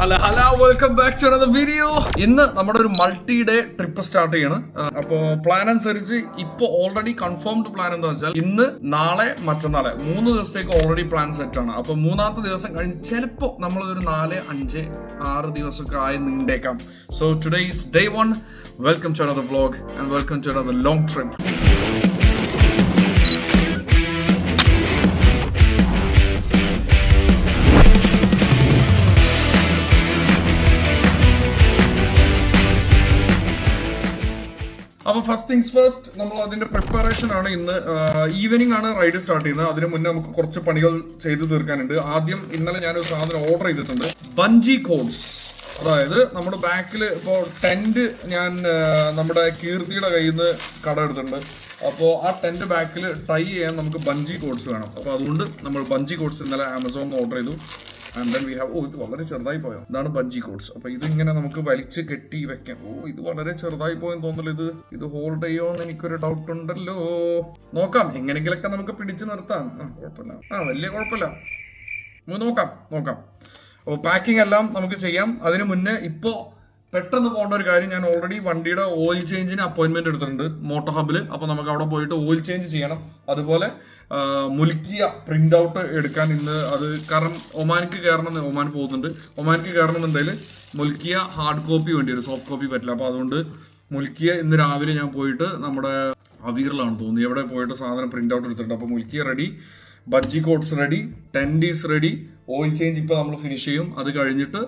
Hello welcome back to another video. ഇന്ന് നമ്മുടെ ഒരു മൾട്ടി ഡേ ട്രിപ്പ് സ്റ്റാർട്ട് ചെയ്യാണ്. അപ്പോൾ പ്ലാൻ അനുസരിച്ച് ഇപ്പൊ ഓൾറെഡി കൺഫേംഡ് പ്ലാൻ എന്താ വെച്ചാൽ ഇന്ന് നാളെ മറ്റന്നാളെ 3 ദിവസത്തേക്ക് ഓൾറെഡി പ്ലാൻ സെറ്റ് ആണ്. അപ്പൊ 3ാമത്തെ ദിവസം കഴിഞ്ഞ് ചിലപ്പോ നമ്മളൊരു 4, 5, 6 ദിവസമൊക്കെ ആയി നീണ്ടേക്കാം. So today is day 1. Welcome to another vlog and welcome to another long trip. അപ്പോൾ ഫസ്റ്റ് തിങ്സ് ഫസ്റ്റ്, നമ്മൾ അതിന്റെ പ്രിപ്പറേഷൻ ആണ്. ഇന്ന് ഈവനിങ് ആണ് റൈഡ് സ്റ്റാർട്ട് ചെയ്യുന്നത്. അതിന് മുന്നേ നമുക്ക് കുറച്ച് പണികൾ ചെയ്തു തീർക്കാനുണ്ട്. ആദ്യം ഇന്നലെ ഞാനൊരു സാധനം ഓർഡർ ചെയ്തിട്ടുണ്ട്, ബഞ്ചി കോഡ്സ്. അതായത് നമ്മുടെ ബാക്കിൽ ഇപ്പോൾ ടെന്റ് ഞാൻ നമ്മുടെ കീർത്തിയുടെ കയ്യിൽ നിന്ന് കട എടുത്തിട്ടുണ്ട്. അപ്പോൾ ആ ടെന്റ് ബാക്കിൽ ടൈ ചെയ്യാൻ നമുക്ക് ബഞ്ചി കോഡ്സ് വേണം. അപ്പോൾ അതുകൊണ്ട് നമ്മൾ ബഞ്ചി കോഡ്സ് ഇന്നലെ ആമസോണിൽ ഓർഡർ ചെയ്തു. ആൻഡ് ദെൻ വി ഹാവ് ഇത് വളരെ ചെറുതായി പോയോ, ഇതാണ് ബഞ്ചി കോഡ്സ്. അപ്പോൾ ഇതിങ്ങനെ നമുക്ക് വലിച്ച് കെട്ടി വെക്കാം. ഇത് വളരെ ചെറുതായി പോയെന്ന് തോന്നുന്നില്ല. ഇത് ഹോൾഡ് ചെയ്യുമോന്ന് എനിക്കൊരു ഡൗട്ട് ഉണ്ടല്ലോ. നോക്കാം, എങ്ങനെയെങ്കിലൊക്കെ നമുക്ക് പിടിച്ചു നിർത്താം. കുഴപ്പമില്ല, വലിയ കുഴപ്പമില്ല. നോക്കാം. അപ്പോൾ പാക്കിംഗ് എല്ലാം നമുക്ക് ചെയ്യാം. അതിന് മുന്നേ ഇപ്പോൾ പെട്ടെന്ന് പോകേണ്ട ഒരു കാര്യം, ഞാൻ ഓൾറെഡി വണ്ടിയുടെ ഓയിൽ ചേഞ്ചിന് അപ്പോയിന്റ്മെന്റ് എടുത്തിട്ടുണ്ട് മോട്ടോ ഹബിൽ. അപ്പോൾ നമുക്ക് അവിടെ പോയിട്ട് ഓയിൽ ചേഞ്ച് ചെയ്യണം. അതുപോലെ മുൽക്കിയ പ്രിന്റ് ഔട്ട് എടുക്കാൻ ഇന്ന് അത്, കാരണം ഒമാനിക്ക് കയറണം, ഒമാൻ പോകുന്നുണ്ട്. ഒമാനിക്ക് കയറണമെന്നുണ്ടെങ്കിൽ മുൽക്കിയ ഹാർഡ് കോപ്പി വേണ്ടി വരും, സോഫ്റ്റ് കോപ്പി പറ്റില്ല. അപ്പോൾ അതുകൊണ്ട് മുൽക്കിയ ഇന്ന് രാവിലെ ഞാൻ പോയിട്ട് നമ്മുടെ അവീറിലാണ് തോന്നുന്നു, എവിടെ പോയിട്ട് സാധനം പ്രിന്റ് ഔട്ട് എടുത്തിട്ടുണ്ട്. അപ്പോൾ മുൽക്കിയ റെഡി, ബജ്ജി coats ready, tent is ready. Oil change ഇപ്പോൾ നമ്മൾ ഫിനിഷ് ചെയ്യും. അത് കഴിഞ്ഞിട്ട്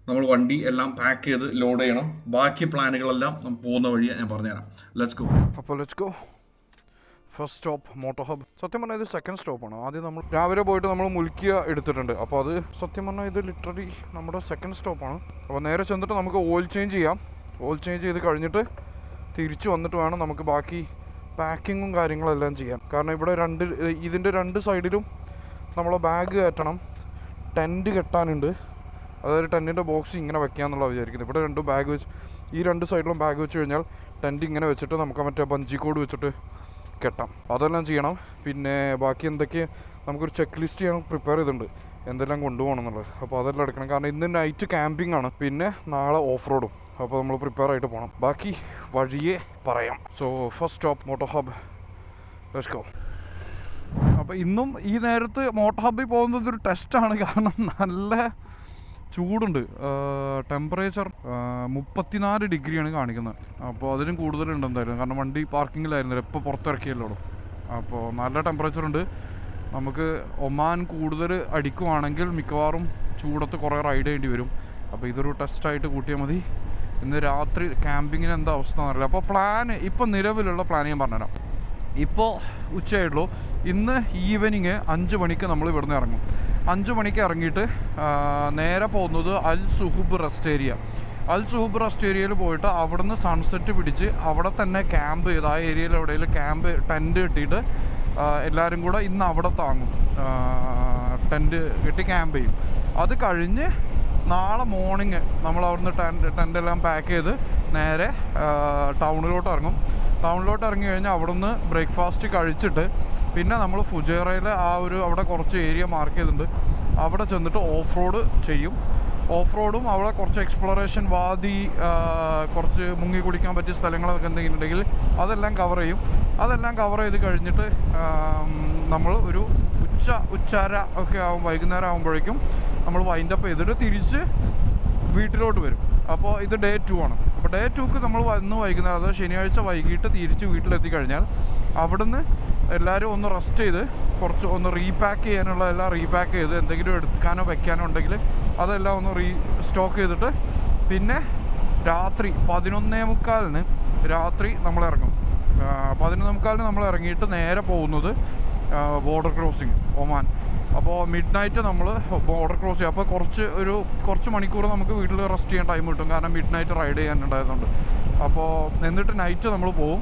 നമ്മൾ വണ്ടി എല്ലാം പാക്ക് ചെയ്ത് ലോഡ് ചെയ്യണം. ബാക്കി പ്ലാനുകളെല്ലാം പോകുന്ന വഴി ഞാൻ പറഞ്ഞുതരാം. Let's go. First stop moto hub. സത്യം പറഞ്ഞാൽ ഇത് സെക്കൻഡ് സ്റ്റോപ്പാണ്. ആദ്യം നമ്മൾ രാവിലെ പോയിട്ട് നമ്മൾ മുൽക്കിയ എടുത്തിട്ടുണ്ട്. അപ്പോൾ അത് സത്യം പറഞ്ഞാൽ ഇത് ലിറ്ററലി നമ്മുടെ സെക്കൻഡ് സ്റ്റോപ്പാണ്. അപ്പോൾ നേരെ ചെന്നിട്ട് നമുക്ക് ഓയിൽ ചേഞ്ച് ചെയ്യാം. ഓയിൽ ചേഞ്ച് ചെയ്ത് കഴിഞ്ഞിട്ട് തിരിച്ചു വന്നിട്ട് വേണം നമുക്ക് ബാക്കി പാക്കിങ്ങും കാര്യങ്ങളെല്ലാം ചെയ്യാൻ. കാരണം ഇവിടെ ഇതിൻ്റെ രണ്ട് സൈഡിലും നമ്മളെ ബാഗ് കയറ്റണം, ടെൻറ്റ് കെട്ടാനുണ്ട്. അതായത് ടെൻറ്റിൻ്റെ ബോക്സ് ഇങ്ങനെ വെക്കാമെന്നുള്ള വിചാരിക്കുന്നത്. ഇവിടെ 2 ബാഗ് വെച്ച്, ഈ 2 സൈഡിലും ബാഗ് വെച്ച് കഴിഞ്ഞാൽ ടെൻറ്റ് ഇങ്ങനെ വെച്ചിട്ട് നമുക്ക് മറ്റേ ബഞ്ചി കോഡ് വെച്ചിട്ട് കെട്ടാം. അതെല്ലാം ചെയ്യണം. പിന്നെ ബാക്കി എന്തൊക്കെ നമുക്കൊരു ചെക്ക് ലിസ്റ്റ് ചെയ്യാൻ പ്രിപ്പയർ ചെയ്തിട്ടുണ്ട്, എന്തെല്ലാം കൊണ്ടുപോകണം എന്നുള്ളത്. അപ്പോൾ അതെല്ലാം എടുക്കണം. കാരണം ഇന്ന് നൈറ്റ് ക്യാമ്പിംഗ് ആണ്, പിന്നെ നാളെ ഓഫ് റോഡും. അപ്പോൾ നമ്മൾ പ്രിപ്പയർ ആയിട്ട് പോകണം. ബാക്കി വഴിയേ പറയാം. So first stop moto hub, let's go. അപ്പോൾ ഇന്നും ഈ നേരത്ത് മോട്ടോ ഹബിൽ പോകുന്നത് ഒരു ടെസ്റ്റാണ്. കാരണം നല്ല ചൂടുണ്ട്. ടെമ്പറേച്ചർ 34 ഡിഗ്രിയാണ് കാണിക്കുന്നത്. അപ്പോൾ അതിനും കൂടുതലുണ്ട് എന്തായാലും, കാരണം വണ്ടി പാർക്കിങ്ങിലായിരുന്നില്ല, ഇപ്പോൾ പുറത്തിറക്കിയല്ലോ. അപ്പോൾ നല്ല ടെമ്പറേച്ചർ ഉണ്ട്. നമുക്ക് ഒമാൻ കൂടുതൽ അടിക്കുവാണെങ്കിൽ മിക്കവാറും ചൂടത്ത് കുറേ റൈഡ് ചെയ്യേണ്ടി വരും. അപ്പോൾ ഇതൊരു ടെസ്റ്റായിട്ട് കൂട്ടിയാൽ മതി. ഇന്ന് രാത്രി ക്യാമ്പിങ്ങിന് എന്താ അവസ്ഥ എന്നറിയില്ല. അപ്പോൾ ഇപ്പം നിലവിലുള്ള പ്ലാൻ ഞാൻ പറഞ്ഞുതരാം. ഇപ്പോൾ ഉച്ചയായിട്ടുള്ളൂ. ഇന്ന് ഈവനിങ് 5 മണിക്ക് നമ്മൾ ഇവിടുന്ന് ഇറങ്ങും. 5 മണിക്ക് ഇറങ്ങിയിട്ട് നേരെ പോകുന്നത് അൽ സുഹൂബ് റെസ്റ്റ് ഏരിയ. അൽ സുഹൂബ് റെസ്റ്റ് ഏരിയയിൽ പോയിട്ട് അവിടുന്ന് സൺസെറ്റ് പിടിച്ച് അവിടെ തന്നെ ക്യാമ്പ് ചെയ്ത്, ആ ഏരിയയിൽ എവിടെയെങ്കിലും ടെൻറ്റ് കെട്ടിയിട്ട് എല്ലാവരും കൂടെ ഇന്ന് അവിടെ താങ്ങും. ടെൻറ്റ് കെട്ടി ക്യാമ്പ് ചെയ്യും. അത് കഴിഞ്ഞ് നാളെ മോർണിംഗ് നമ്മൾ അവിടുന്ന് ടെൻറ്റെല്ലാം പാക്ക് ചെയ്ത് നേരെ ടൗണിലോട്ട് ഇറങ്ങും. ടൗണിലോട്ട് ഇറങ്ങി കഴിഞ്ഞാൽ അവിടുന്ന് ബ്രേക്ക്ഫാസ്റ്റ് കഴിച്ചിട്ട് പിന്നെ നമ്മൾ ഫുജേറയിലെ അവിടെ കുറച്ച് ഏരിയ മാർക്ക് ചെയ്തിട്ടുണ്ട്, അവിടെ ചെന്നിട്ട് ഓഫ് റോഡ് ചെയ്യും. ഓഫ് റോഡും അവിടെ കുറച്ച് എക്സ്പ്ലോറേഷൻ, വാദി, കുറച്ച് മുങ്ങി കുടിക്കാൻ പറ്റിയ സ്ഥലങ്ങളൊക്കെ എന്തെങ്കിലും ഉണ്ടെങ്കിൽ അതെല്ലാം കവർ ചെയ്യും. അതെല്ലാം കവർ ചെയ്ത് കഴിഞ്ഞിട്ട് നമ്മൾ ഒരു ഉച്ചര ഒക്കെ വൈകുന്നേരം ആകുമ്പോഴേക്കും നമ്മൾ വൈൻഡപ്പ് ചെയ്തിട്ട് തിരിച്ച് വീട്ടിലോട്ട് വരും. അപ്പോൾ ഇത് ഡേ 2 ആണ്. അപ്പോൾ ഡേ 2ക്ക് നമ്മൾ വൈകുന്നേരം, അതായത് ശനിയാഴ്ച വൈകിട്ട് തിരിച്ച് വീട്ടിലെത്തിക്കഴിഞ്ഞാൽ അവിടുന്ന് എല്ലാവരും ഒന്ന് റെസ്റ്റ് ചെയ്ത് ഒന്ന് റീപാക്ക് ചെയ്യാനുള്ള എല്ലാം റീപാക്ക് ചെയ്ത്, എന്തെങ്കിലും എടുക്കാനോ വെക്കാനോ ഉണ്ടെങ്കിൽ അതെല്ലാം ഒന്ന് സ്റ്റോക്ക് ചെയ്തിട്ട് പിന്നെ രാത്രി 11:45 രാത്രി നമ്മൾ ഇറങ്ങും. 11:45 നമ്മൾ ഇറങ്ങിയിട്ട് നേരെ പോകുന്നത് ബോർഡർ ക്രോസിങ് ഒമാൻ. അപ്പോൾ മിഡ് നൈറ്റ് നമ്മൾ ബോർഡർ ക്രോസ് ചെയ്യും. അപ്പോൾ കുറച്ച് മണിക്കൂർ നമുക്ക് വീട്ടിൽ റെസ്റ്റ് ചെയ്യാൻ ടൈം കിട്ടും, കാരണം മിഡ് നൈറ്റ് റൈഡ് ചെയ്യാനുണ്ടായതുകൊണ്ട്. അപ്പോൾ എന്നിട്ട് നൈറ്റ് നമ്മൾ പോകും.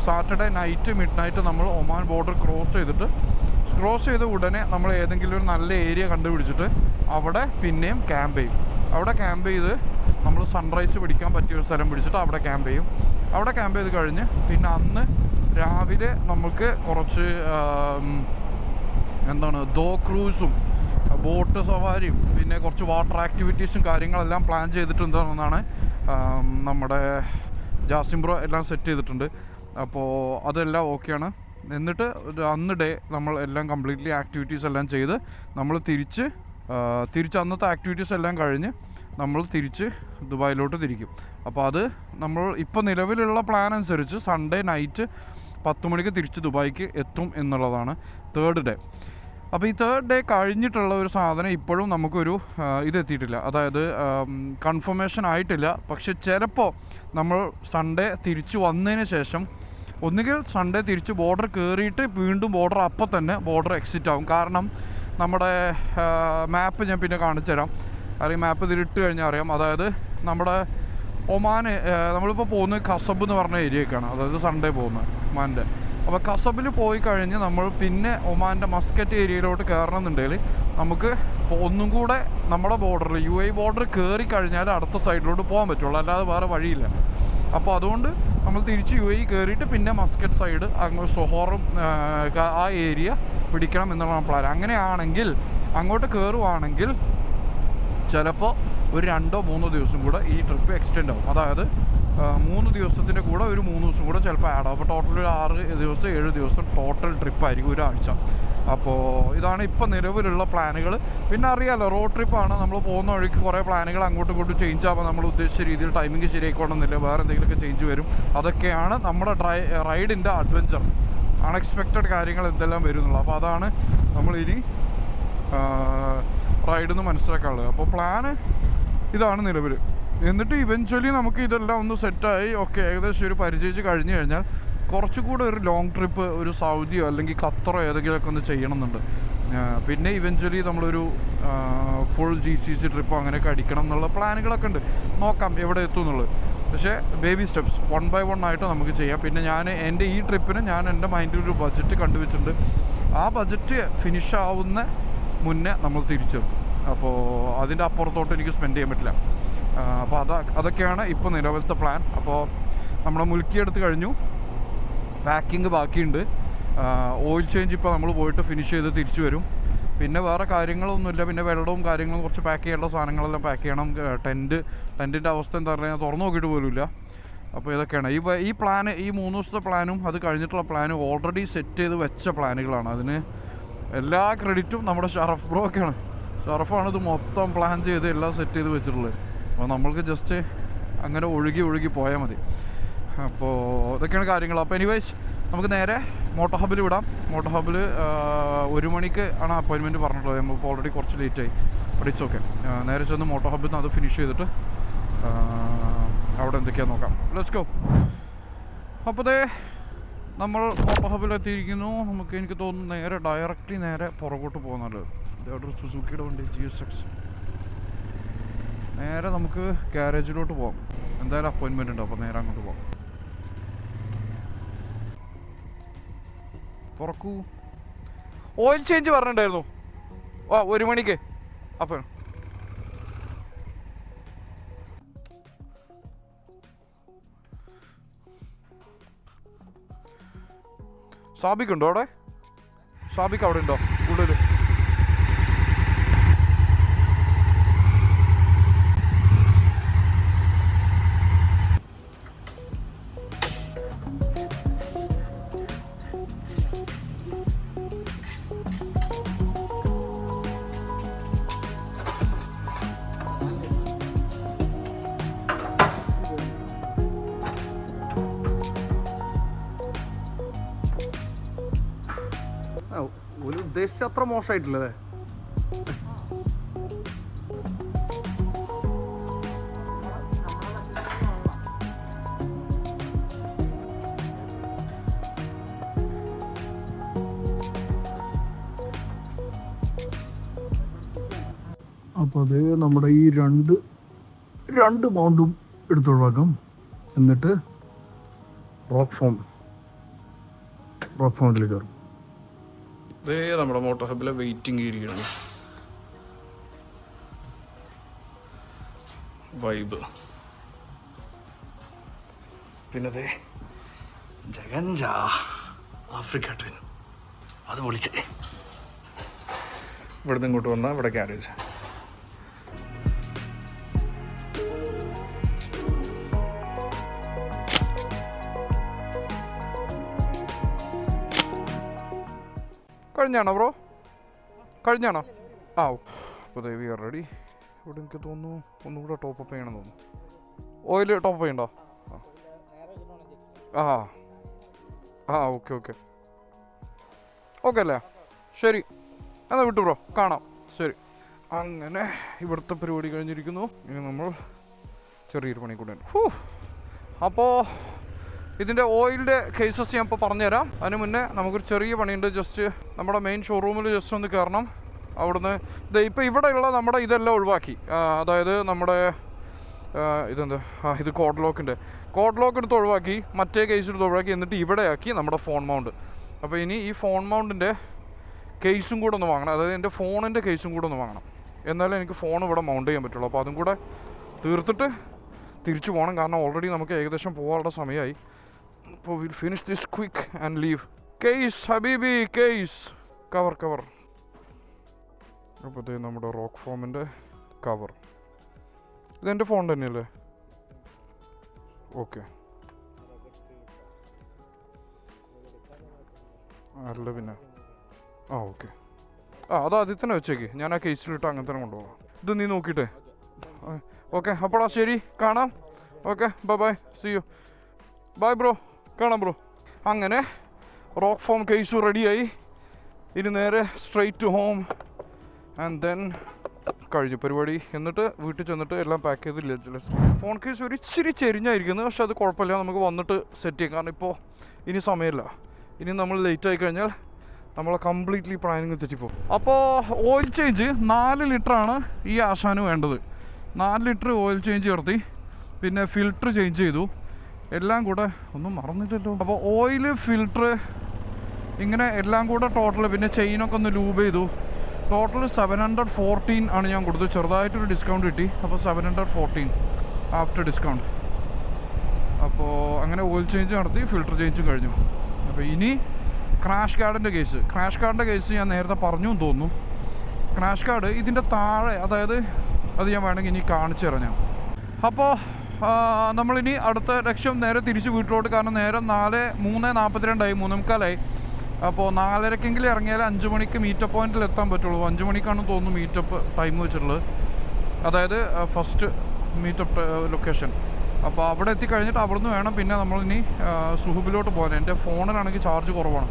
സാറ്റർഡേ നൈറ്റ് മിഡ് നൈറ്റ് നമ്മൾ ഒമാൻ ബോർഡർ ക്രോസ് ചെയ്ത ഉടനെ നമ്മൾ ഏതെങ്കിലും ഒരു നല്ല ഏരിയ കണ്ടുപിടിച്ചിട്ട് അവിടെ പിന്നെയും ക്യാമ്പ് ചെയ്യും. അവിടെ ക്യാമ്പ് ചെയ്ത് നമ്മൾ സൺറൈസ് പിടിക്കാൻ പറ്റിയ ഒരു സ്ഥലം പിടിച്ചിട്ട് അവിടെ ക്യാമ്പ് ചെയ്യും. അവിടെ ക്യാമ്പ് ചെയ്ത് കഴിഞ്ഞ് പിന്നെ അന്ന് രാവിലെ നമുക്ക് കുറച്ച് ദോ ക്രൂസും ബോട്ട് സവാരിയും പിന്നെ കുറച്ച് വാട്ടർ ആക്ടിവിറ്റീസും കാര്യങ്ങളെല്ലാം പ്ലാൻ ചെയ്തിട്ടുണ്ടെന്നാണ് നമ്മുടെ ജാസിം ബ്രോ എല്ലാം സെറ്റ് ചെയ്തിട്ടുണ്ട്. അപ്പോൾ അതെല്ലാം ഓക്കെയാണ്. എന്നിട്ട് അന്ന് ഡേ നമ്മൾ എല്ലാം കംപ്ലീറ്റ്ലി ആക്ടിവിറ്റീസ് എല്ലാം ചെയ്ത് നമ്മൾ തിരിച്ച് അന്നത്തെ ആക്ടിവിറ്റീസ് എല്ലാം കഴിഞ്ഞ് നമ്മൾ തിരിച്ച് ദുബായിലോട്ട് തിരിക്കും. അപ്പോൾ അത് നമ്മൾ ഇപ്പോൾ നിലവിലുള്ള പ്ലാൻ അനുസരിച്ച് സൺഡേ നൈറ്റ് 10 മണിക്ക് തിരിച്ച് ദുബായിക്ക് എത്തും എന്നുള്ളതാണ് 3rd ഡേ. അപ്പോൾ ഈ 3rd ഡേ കഴിഞ്ഞിട്ടുള്ള ഒരു സാധനം ഇപ്പോഴും നമുക്കൊരു ഇതെത്തിയിട്ടില്ല, അതായത് കൺഫർമേഷൻ ആയിട്ടില്ല. പക്ഷെ ചിലപ്പോൾ നമ്മൾ സൺഡേ തിരിച്ച് വന്നതിന് ശേഷം ഒന്നുകിൽ സൺഡേ തിരിച്ച് ബോർഡർ കയറിയിട്ട് വീണ്ടും ബോർഡർ അപ്പം തന്നെ ബോർഡർ എക്സിറ്റ് ആവും. കാരണം നമ്മുടെ മാപ്പ് ഞാൻ പിന്നെ കാണിച്ചു തരാം, അല്ലെങ്കിൽ മാപ്പ് ഇതിലിട്ട് കഴിഞ്ഞാൽ അറിയാം. അതായത് നമ്മുടെ ഒമാൻ നമ്മളിപ്പോൾ പോകുന്നത് കസബ് എന്ന് പറഞ്ഞ ഏരിയക്കാണ്, അതായത് സൺഡേ പോകുന്നത് ഒമാൻ്റെ. അപ്പോൾ കസബിൽ പോയി കഴിഞ്ഞ് നമ്മൾ പിന്നെ ഒമാൻ്റെ മസ്കറ്റ് ഏരിയയിലോട്ട് കയറണമെന്നുണ്ടെങ്കിൽ നമുക്ക് ഒന്നും കൂടെ നമ്മുടെ ബോർഡറിൽ UAE ബോർഡർ കയറി കഴിഞ്ഞാൽ അടുത്ത സൈഡിലോട്ട് പോകാൻ പറ്റുള്ളൂ, അല്ലാതെ വേറെ വഴിയില്ല. അപ്പോൾ അതുകൊണ്ട് നമ്മൾ തിരിച്ച് UAE കയറിയിട്ട് പിന്നെ മസ്കറ്റ് സൈഡ് അങ്ങ് സൊഹോറും ആ ഏരിയ പിടിക്കണം എന്നുള്ള പ്ലാൻ. അങ്ങനെയാണെങ്കിൽ അങ്ങോട്ട് കയറുവാണെങ്കിൽ ചിലപ്പോൾ ഒരു 2-3 ദിവസം കൂടെ ഈ ട്രിപ്പ് എക്സ്റ്റെൻഡ് ആവും. അതായത് 3 ദിവസത്തിൻ്റെ കൂടെ ഒരു 3 ദിവസം കൂടെ ചിലപ്പോൾ ആഡ് ആവും. അപ്പോൾ ടോട്ടൽ ഒരു 6 ദിവസം 7 ദിവസം ടോട്ടൽ ട്രിപ്പായിരിക്കും ഒരാഴ്ച. അപ്പോൾ ഇതാണ് ഇപ്പോൾ നിലവിലുള്ള പ്ലാനുകൾ. പിന്നെ അറിയാമല്ലോ, റോഡ് ട്രിപ്പാണ്, നമ്മൾ പോകുന്ന വഴിക്ക് കുറേ പ്ലാനുകൾ അങ്ങോട്ടും ഇങ്ങോട്ടും ചേഞ്ച് ആകുമ്പോൾ നമ്മൾ ഉദ്ദേശിച്ച രീതിയിൽ ടൈമിംഗ് ശരിയായിക്കോണമെന്നില്ല, വേറെ എന്തെങ്കിലുമൊക്കെ ചേഞ്ച് വരും. അതൊക്കെയാണ് നമ്മുടെ റൈഡിൻ്റെ അഡ്വഞ്ചർ. അൺഎക്സ്പെക്റ്റഡ് കാര്യങ്ങൾ എന്തെല്ലാം വരുന്നുള്ളൂ. അപ്പോൾ അതാണ് നമ്മളിനി റൈഡെന്ന് മനസ്സിലാക്കാനുള്ളത്. അപ്പോൾ പ്ലാന് ഇതാണ് നിലവിൽ. എന്നിട്ട് ഇവൻച്വലി നമുക്ക് ഇതെല്ലാം ഒന്ന് സെറ്റായി ഓക്കെ ഏകദേശം ഒരു പരിചയിച്ച് കഴിഞ്ഞ് കഴിഞ്ഞാൽ കുറച്ചുകൂടെ ഒരു ലോങ് ട്രിപ്പ് ഒരു സൗദിയോ അല്ലെങ്കിൽ ഖത്തറോ ഏതെങ്കിലുമൊക്കെ ഒന്ന് ചെയ്യണമെന്നുണ്ട്. പിന്നെ ഇവൻച്വലി നമ്മളൊരു ഫുൾ GCC ട്രിപ്പോ അങ്ങനെയൊക്കെ അടിക്കണം എന്നുള്ള പ്ലാനുകളൊക്കെ ഉണ്ട്. നോക്കാം എവിടെ എത്തും എന്നുള്ളത്. പക്ഷേ ബേബി സ്റ്റെപ്സ് 1 by 1 ആയിട്ട് നമുക്ക് ചെയ്യാം. പിന്നെ ഞാൻ എൻ്റെ ഈ ട്രിപ്പിന് ഞാൻ എൻ്റെ മൈൻഡിൽ ഒരു ബഡ്ജറ്റ് കണ്ടുവച്ചിട്ടുണ്ട്. ആ ബഡ്ജറ്റ് ഫിനിഷ് ആവുന്ന മുന്നേ നമ്മൾ തിരിച്ചു വെക്കും. അപ്പോൾ അതിൻ്റെ അപ്പുറത്തോട്ട് എനിക്ക് സ്പെൻഡ് ചെയ്യാൻ പറ്റില്ല. അപ്പോൾ അതൊക്കെയാണ് ഇപ്പോൾ നിലവിലത്തെ പ്ലാൻ. അപ്പോൾ നമ്മുടെ മുൽക്കിയെടുത്ത് കഴിഞ്ഞു, പാക്കിങ് ബാക്കിയുണ്ട്. ഓയിൽ ചേഞ്ച് ഇപ്പോൾ നമ്മൾ പോയിട്ട് ഫിനിഷ് ചെയ്ത് തിരിച്ചു വരും. പിന്നെ വേറെ കാര്യങ്ങളൊന്നുമില്ല. പിന്നെ വെള്ളവും കാര്യങ്ങളും കുറച്ച് പാക്ക് ചെയ്യേണ്ട സാധനങ്ങളെല്ലാം പാക്ക് ചെയ്യണം. ടെൻറ്റിൻ്റെ അവസ്ഥ എന്താ പറയുക, തുറന്നു നോക്കിയിട്ട് പോലുമില്ല. അപ്പോൾ ഇതൊക്കെയാണ് ഈ പ്ലാന്. ഈ 3 ദിവസത്തെ പ്ലാനും അത് കഴിഞ്ഞിട്ടുള്ള പ്ലാനും ഓൾറെഡി സെറ്റ് ചെയ്ത് വെച്ച പ്ലാനുകളാണ്. അതിന് എല്ലാ ക്രെഡിറ്റും നമ്മുടെ ഷറഫ് ബ്രോ ഒക്കെയാണ്. ഷറഫാണ് ഇത് മൊത്തം പ്ലാൻ ചെയ്ത് എല്ലാം സെറ്റ് ചെയ്ത് വെച്ചിട്ടുള്ളത്. അപ്പോൾ നമ്മൾക്ക് ജസ്റ്റ് അങ്ങനെ ഒഴുകി പോയാൽ മതി. അപ്പോൾ ഇതൊക്കെയാണ് കാര്യങ്ങൾ. അപ്പോൾ എനിവേസ് നമുക്ക് നേരെ മോട്ടോ ഹബിൽ വിടാം. മോട്ടോ ഹബിൽ 1 മണിക്ക് ആണ് അപ്പോയിൻമെൻറ്റ് പറഞ്ഞിട്ടുള്ളത്. നമുക്ക് ഓൾറെഡി കുറച്ച് ലേറ്റായി. But it's okay. നേരെ ചെന്ന് മോട്ടോ ഹബിൽ നിന്ന് അത് ഫിനിഷ് ചെയ്തിട്ട് അവിടെ എന്തൊക്കെയാണെന്ന് നോക്കാം. Let's go. അപ്പോൾ നമ്മൾ മോട്ടോ ഹബിലെത്തിയിരിക്കുന്നു. എനിക്ക് തോന്നുന്നു ഡയറക്റ്റ്ലി നേരെ പുറകോട്ട് പോകുന്നത്. ഇതവിടെ സുസുക്കിയുടെ വണ്ടി GSX. നേരെ നമുക്ക് ഗാരേജിലോട്ട് പോകാം. എന്തായാലും അപ്പോയിൻമെൻ്റ് ഉണ്ട്, അപ്പോൾ നേരെ അങ്ങോട്ട് പോകാം. തുറക്കൂ. ഓയിൽ ചേഞ്ച് പറഞ്ഞിട്ടുണ്ടായിരുന്നു 1 മണിക്ക്. അപ്പോൾ സാബിക്ക് ഉണ്ടോ അവിടെ? സാബിക്ക് അവിടെ ഉണ്ടോ ഉള്ളിൽ? ഒരു ഉദ്ദേശിച്ച അത്ര മോശമായിട്ടില്ലേ? അപ്പോൾ അത് നമ്മുടെ ഈ രണ്ട് മൗണ്ടും എടുത്തൊഴിവാക്കാം. എന്നിട്ട് റോക്ക് ഫോമിൽ കയറും. ഇതേ നമ്മുടെ മോട്ടോ ഹബിലെ വെയിറ്റിംഗ് ഏരിയയാണ്. വൈബ്. പിന്നെ ജഗഞ്ച ആഫ്രിക്ക ട്വിൻ അത് പൊളിച്ച് ഇവിടുന്ന് ഇങ്ങോട്ട് വന്നാൽ ഇവിടെ ഗ്യാരേജ്. കഴിഞ്ഞാണോ ബ്രോ? കഴിഞ്ഞാണോ? ആ അപ്പോൾ വി ആർ റെഡി. ഇവിടെ എനിക്ക് തോന്നുന്നു ഒന്നുകൂടെ ടോപ്പ് ചെയ്യണമെന്ന് തോന്നുന്നു. ഓയിൽ ടോപ്പ് ചെയ്യണ്ടോ? ആ ആ ഓക്കെ ഓക്കെ ഓക്കെ അല്ലേ? ശരി എന്നാൽ വിട്ടു ബ്രോ, കാണാം. ശരി. അങ്ങനെ ഇവിടുത്തെ പരിപാടി കഴിഞ്ഞിരിക്കുന്നു. ഇനി നമ്മൾ ചെറിയൊരു പണി കൂടെ ഉണ്ട്. അപ്പോൾ ഇതിൻ്റെ ഓയിലിൻ്റെ കേസസ് ഞാൻ ഇപ്പോൾ പറഞ്ഞുതരാം. അതിന് മുന്നേ നമുക്കൊരു ചെറിയ പണിയുണ്ട്. ജസ്റ്റ് നമ്മുടെ മെയിൻ ഷോറൂമിൽ ജസ്റ്റ് ഒന്ന് കയറണം. അവിടുന്ന് ഇപ്പോൾ ഇവിടെയുള്ള നമ്മുടെ ഇതെല്ലാം ഒഴിവാക്കി. അതായത് നമ്മുടെ ഇതെന്താ ഇത് കോഡ് ലോക്ക് എടുത്ത് ഒഴിവാക്കി, മറ്റേ കേസ് എടുത്ത് ഒഴിവാക്കി, എന്നിട്ട് ഇവിടെ ആക്കി നമ്മുടെ ഫോൺ മൗണ്ട്. അപ്പോൾ ഇനി ഈ ഫോൺ മൗണ്ടിൻ്റെ കേസും കൂടെ ഒന്ന് വാങ്ങണം. അതായത് എൻ്റെ ഫോണിൻ്റെ കേസും കൂടെ ഒന്ന് വാങ്ങണം. എന്നാലേ എനിക്ക് ഫോൺ ഇവിടെ മൗണ്ട് ചെയ്യാൻ പറ്റുള്ളൂ. അപ്പോൾ അതും കൂടെ തീർത്തിട്ട് തിരിച്ചു പോകണം. കാരണം ഓൾറെഡി നമുക്ക് ഏകദേശം പോകാനുള്ള സമയമായി. അപ്പോൾ will finish this quick and leave. Case ഹബീബി, കേസ് കവർ. അപ്പോൾ നമ്മുടെ റോക്ക് ഫോമിൻ്റെ കവർ. ഇതെൻ്റെ ഫോൺ തന്നെയല്ലേ? ഓക്കെ. അല്ല പിന്നെ ഓക്കെ. അത് ആദ്യം തന്നെ വെച്ചേക്ക്. ഞാൻ ആ കേസിലിട്ട് അങ്ങനെ തന്നെ കൊണ്ടുപോകാം. ഇത് നീ നോക്കിയിട്ടേ. ഓക്കെ അപ്പോഴാ ശരി, കാണാം. Okay bye, see you. Bye bro, കാണാം ബ്രോ. അങ്ങനെ റോക്ക് ഫോം കേസ് റെഡിയായി. ഇനി നേരെ straight to home and then കഴിഞ്ഞു പരിപാടി. എന്നിട്ട് വീട്ടിൽ ചെന്നിട്ട് എല്ലാം പാക്ക് ചെയ്തില്ല. ഫോൺ കേസ് ഒരു ഇച്ചിരി ചെരിഞ്ഞായിരിക്കുന്നത്, പക്ഷെ അത് കുഴപ്പമില്ല, നമുക്ക് വന്നിട്ട് സെറ്റ് ചെയ്യാം. കാരണം ഇപ്പോൾ ഇനി സമയമില്ല. ഇനി നമ്മൾ ലേറ്റ് ആയി കഴിഞ്ഞാൽ നമ്മളെ കംപ്ലീറ്റ്ലി പ്ലാനിങ് തെറ്റിപ്പോകും. അപ്പോൾ ഓയിൽ ചേഞ്ച് 4 ലിറ്ററാണ് ഈ ആശാന് വേണ്ടത്. 4 ലിറ്റർ ഓയിൽ ചേഞ്ച് നടത്തി. പിന്നെ ഫിൽറ്റർ ചേഞ്ച് ചെയ്തു. എല്ലാം കൂടെ ഒന്നും മറന്നില്ലല്ലോ. അപ്പോൾ ഓയിൽ, ഫിൽറ്റർ, ഇങ്ങനെ എല്ലാം കൂടെ ടോട്ടൽ, പിന്നെ ചെയിനൊക്കെ ഒന്ന് ലൂബ് ചെയ്തു. ടോട്ടൽ 714 ആണ് ഞാൻ കൊടുത്തത്. ചെറുതായിട്ടൊരു ഡിസ്കൗണ്ട് കിട്ടി. അപ്പോൾ 714 ആഫ്റ്റർ ഡിസ്കൗണ്ട്. അപ്പോൾ അങ്ങനെ ഓയിൽ ചേഞ്ച് നടത്തി, ഫിൽറ്റർ ചേഞ്ചും കഴിഞ്ഞു. അപ്പോൾ ഇനി ക്രാഷ് കാർഡിൻ്റെ കേസ് ഞാൻ നേരത്തെ പറഞ്ഞു എന്ന് തോന്നുന്നു. ക്രാഷ് കാർഡ് ഇതിൻ്റെ താഴെ, അതായത് അത് ഞാൻ വേണമെങ്കിൽ ഇനി കാണിച്ചു തരാം ഞാൻ. അപ്പോൾ നമ്മളിനി അടുത്ത ലക്ഷ്യം നേരെ തിരിച്ച് വീട്ടിലോട്ട്. കാരണം നേരം 3:42 3:45. അപ്പോൾ 4:30 ഇറങ്ങിയാൽ 5 മണിക്ക് മീറ്റപ്പ് പോയിന്റിൽ എത്താൻ പറ്റുള്ളൂ. 5 മണിക്കാണെന്ന് തോന്നുന്നു മീറ്റപ്പ് ടൈം വെച്ചിട്ടുള്ളത്, അതായത് ഫസ്റ്റ് മീറ്റപ്പ് ലൊക്കേഷൻ. അപ്പോൾ അവിടെ എത്തിക്കഴിഞ്ഞിട്ട് അവിടുന്ന് വേണം പിന്നെ നമ്മളിനി സുഹുബിലോട്ട് പോകാൻ. എൻ്റെ ഫോണിലാണെങ്കിൽ ചാർജ് കുറവാണ്.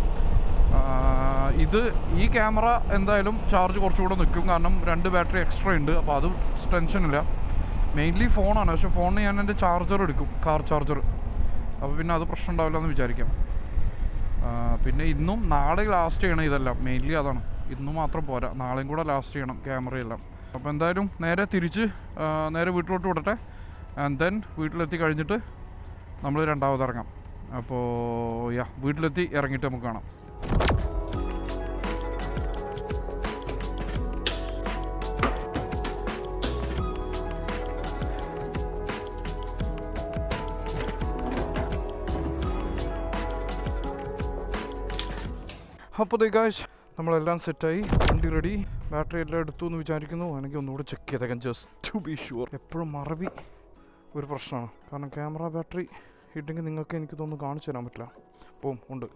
ഈ ക്യാമറ എന്തായാലും ചാർജ് കുറച്ചുകൂടെ നിൽക്കും, കാരണം 2 ബാറ്ററി എക്സ്ട്രാ ഉണ്ട്. അപ്പോൾ അത് ടെൻഷനില്ല. മെയിൻലി ഫോണാണ്, പക്ഷേ ഫോണിന് ഞാൻ എൻ്റെ ചാർജർ എടുക്കും, കാർ ചാർജർ. അപ്പോൾ പിന്നെ അത് പ്രശ്നം ഉണ്ടാവില്ല എന്ന് വിചാരിക്കാം. പിന്നെ ഇന്നും നാളെ ലാസ്റ്റ് ചെയ്യണം ഇതെല്ലാം. മെയിൻലി അതാണ്. ഇന്നും മാത്രം പോരാ, നാളെയും കൂടെ ലാസ്റ്റ് ചെയ്യണം ക്യാമറയെല്ലാം. അപ്പോൾ എന്തായാലും നേരെ തിരിച്ച് നേരെ വീട്ടിലോട്ട് വിടട്ടെ. ആൻഡ് ദെൻ വീട്ടിലെത്തി കഴിഞ്ഞിട്ട് നമ്മൾ രണ്ടാമത് ഇറങ്ങാം. അപ്പോൾ വീട്ടിലെത്തി ഇറങ്ങിയിട്ട് നമുക്ക് കാണാം. അപ്പോൾ ഗായ്സ് നമ്മളെല്ലാം സെറ്റായി, വണ്ടി റെഡി, ബാറ്ററി എല്ലാം എടുത്തു എന്ന് വിചാരിക്കുന്നു. എനിക്ക് ഒന്നുകൂടെ ചെക്ക് ചെയ്തേക്കാം ജസ്റ്റ് ടു ബി ഷുവർ. എപ്പോഴും മറവി ഒരു പ്രശ്നമാണ്. കാരണം ക്യാമറ ബാറ്ററി ഇട്ടെങ്കിൽ നിങ്ങൾക്ക് എനിക്ക് തോന്നുന്നു കാണിച്ചു തരാൻ പറ്റില്ല. ഉണ്ട്,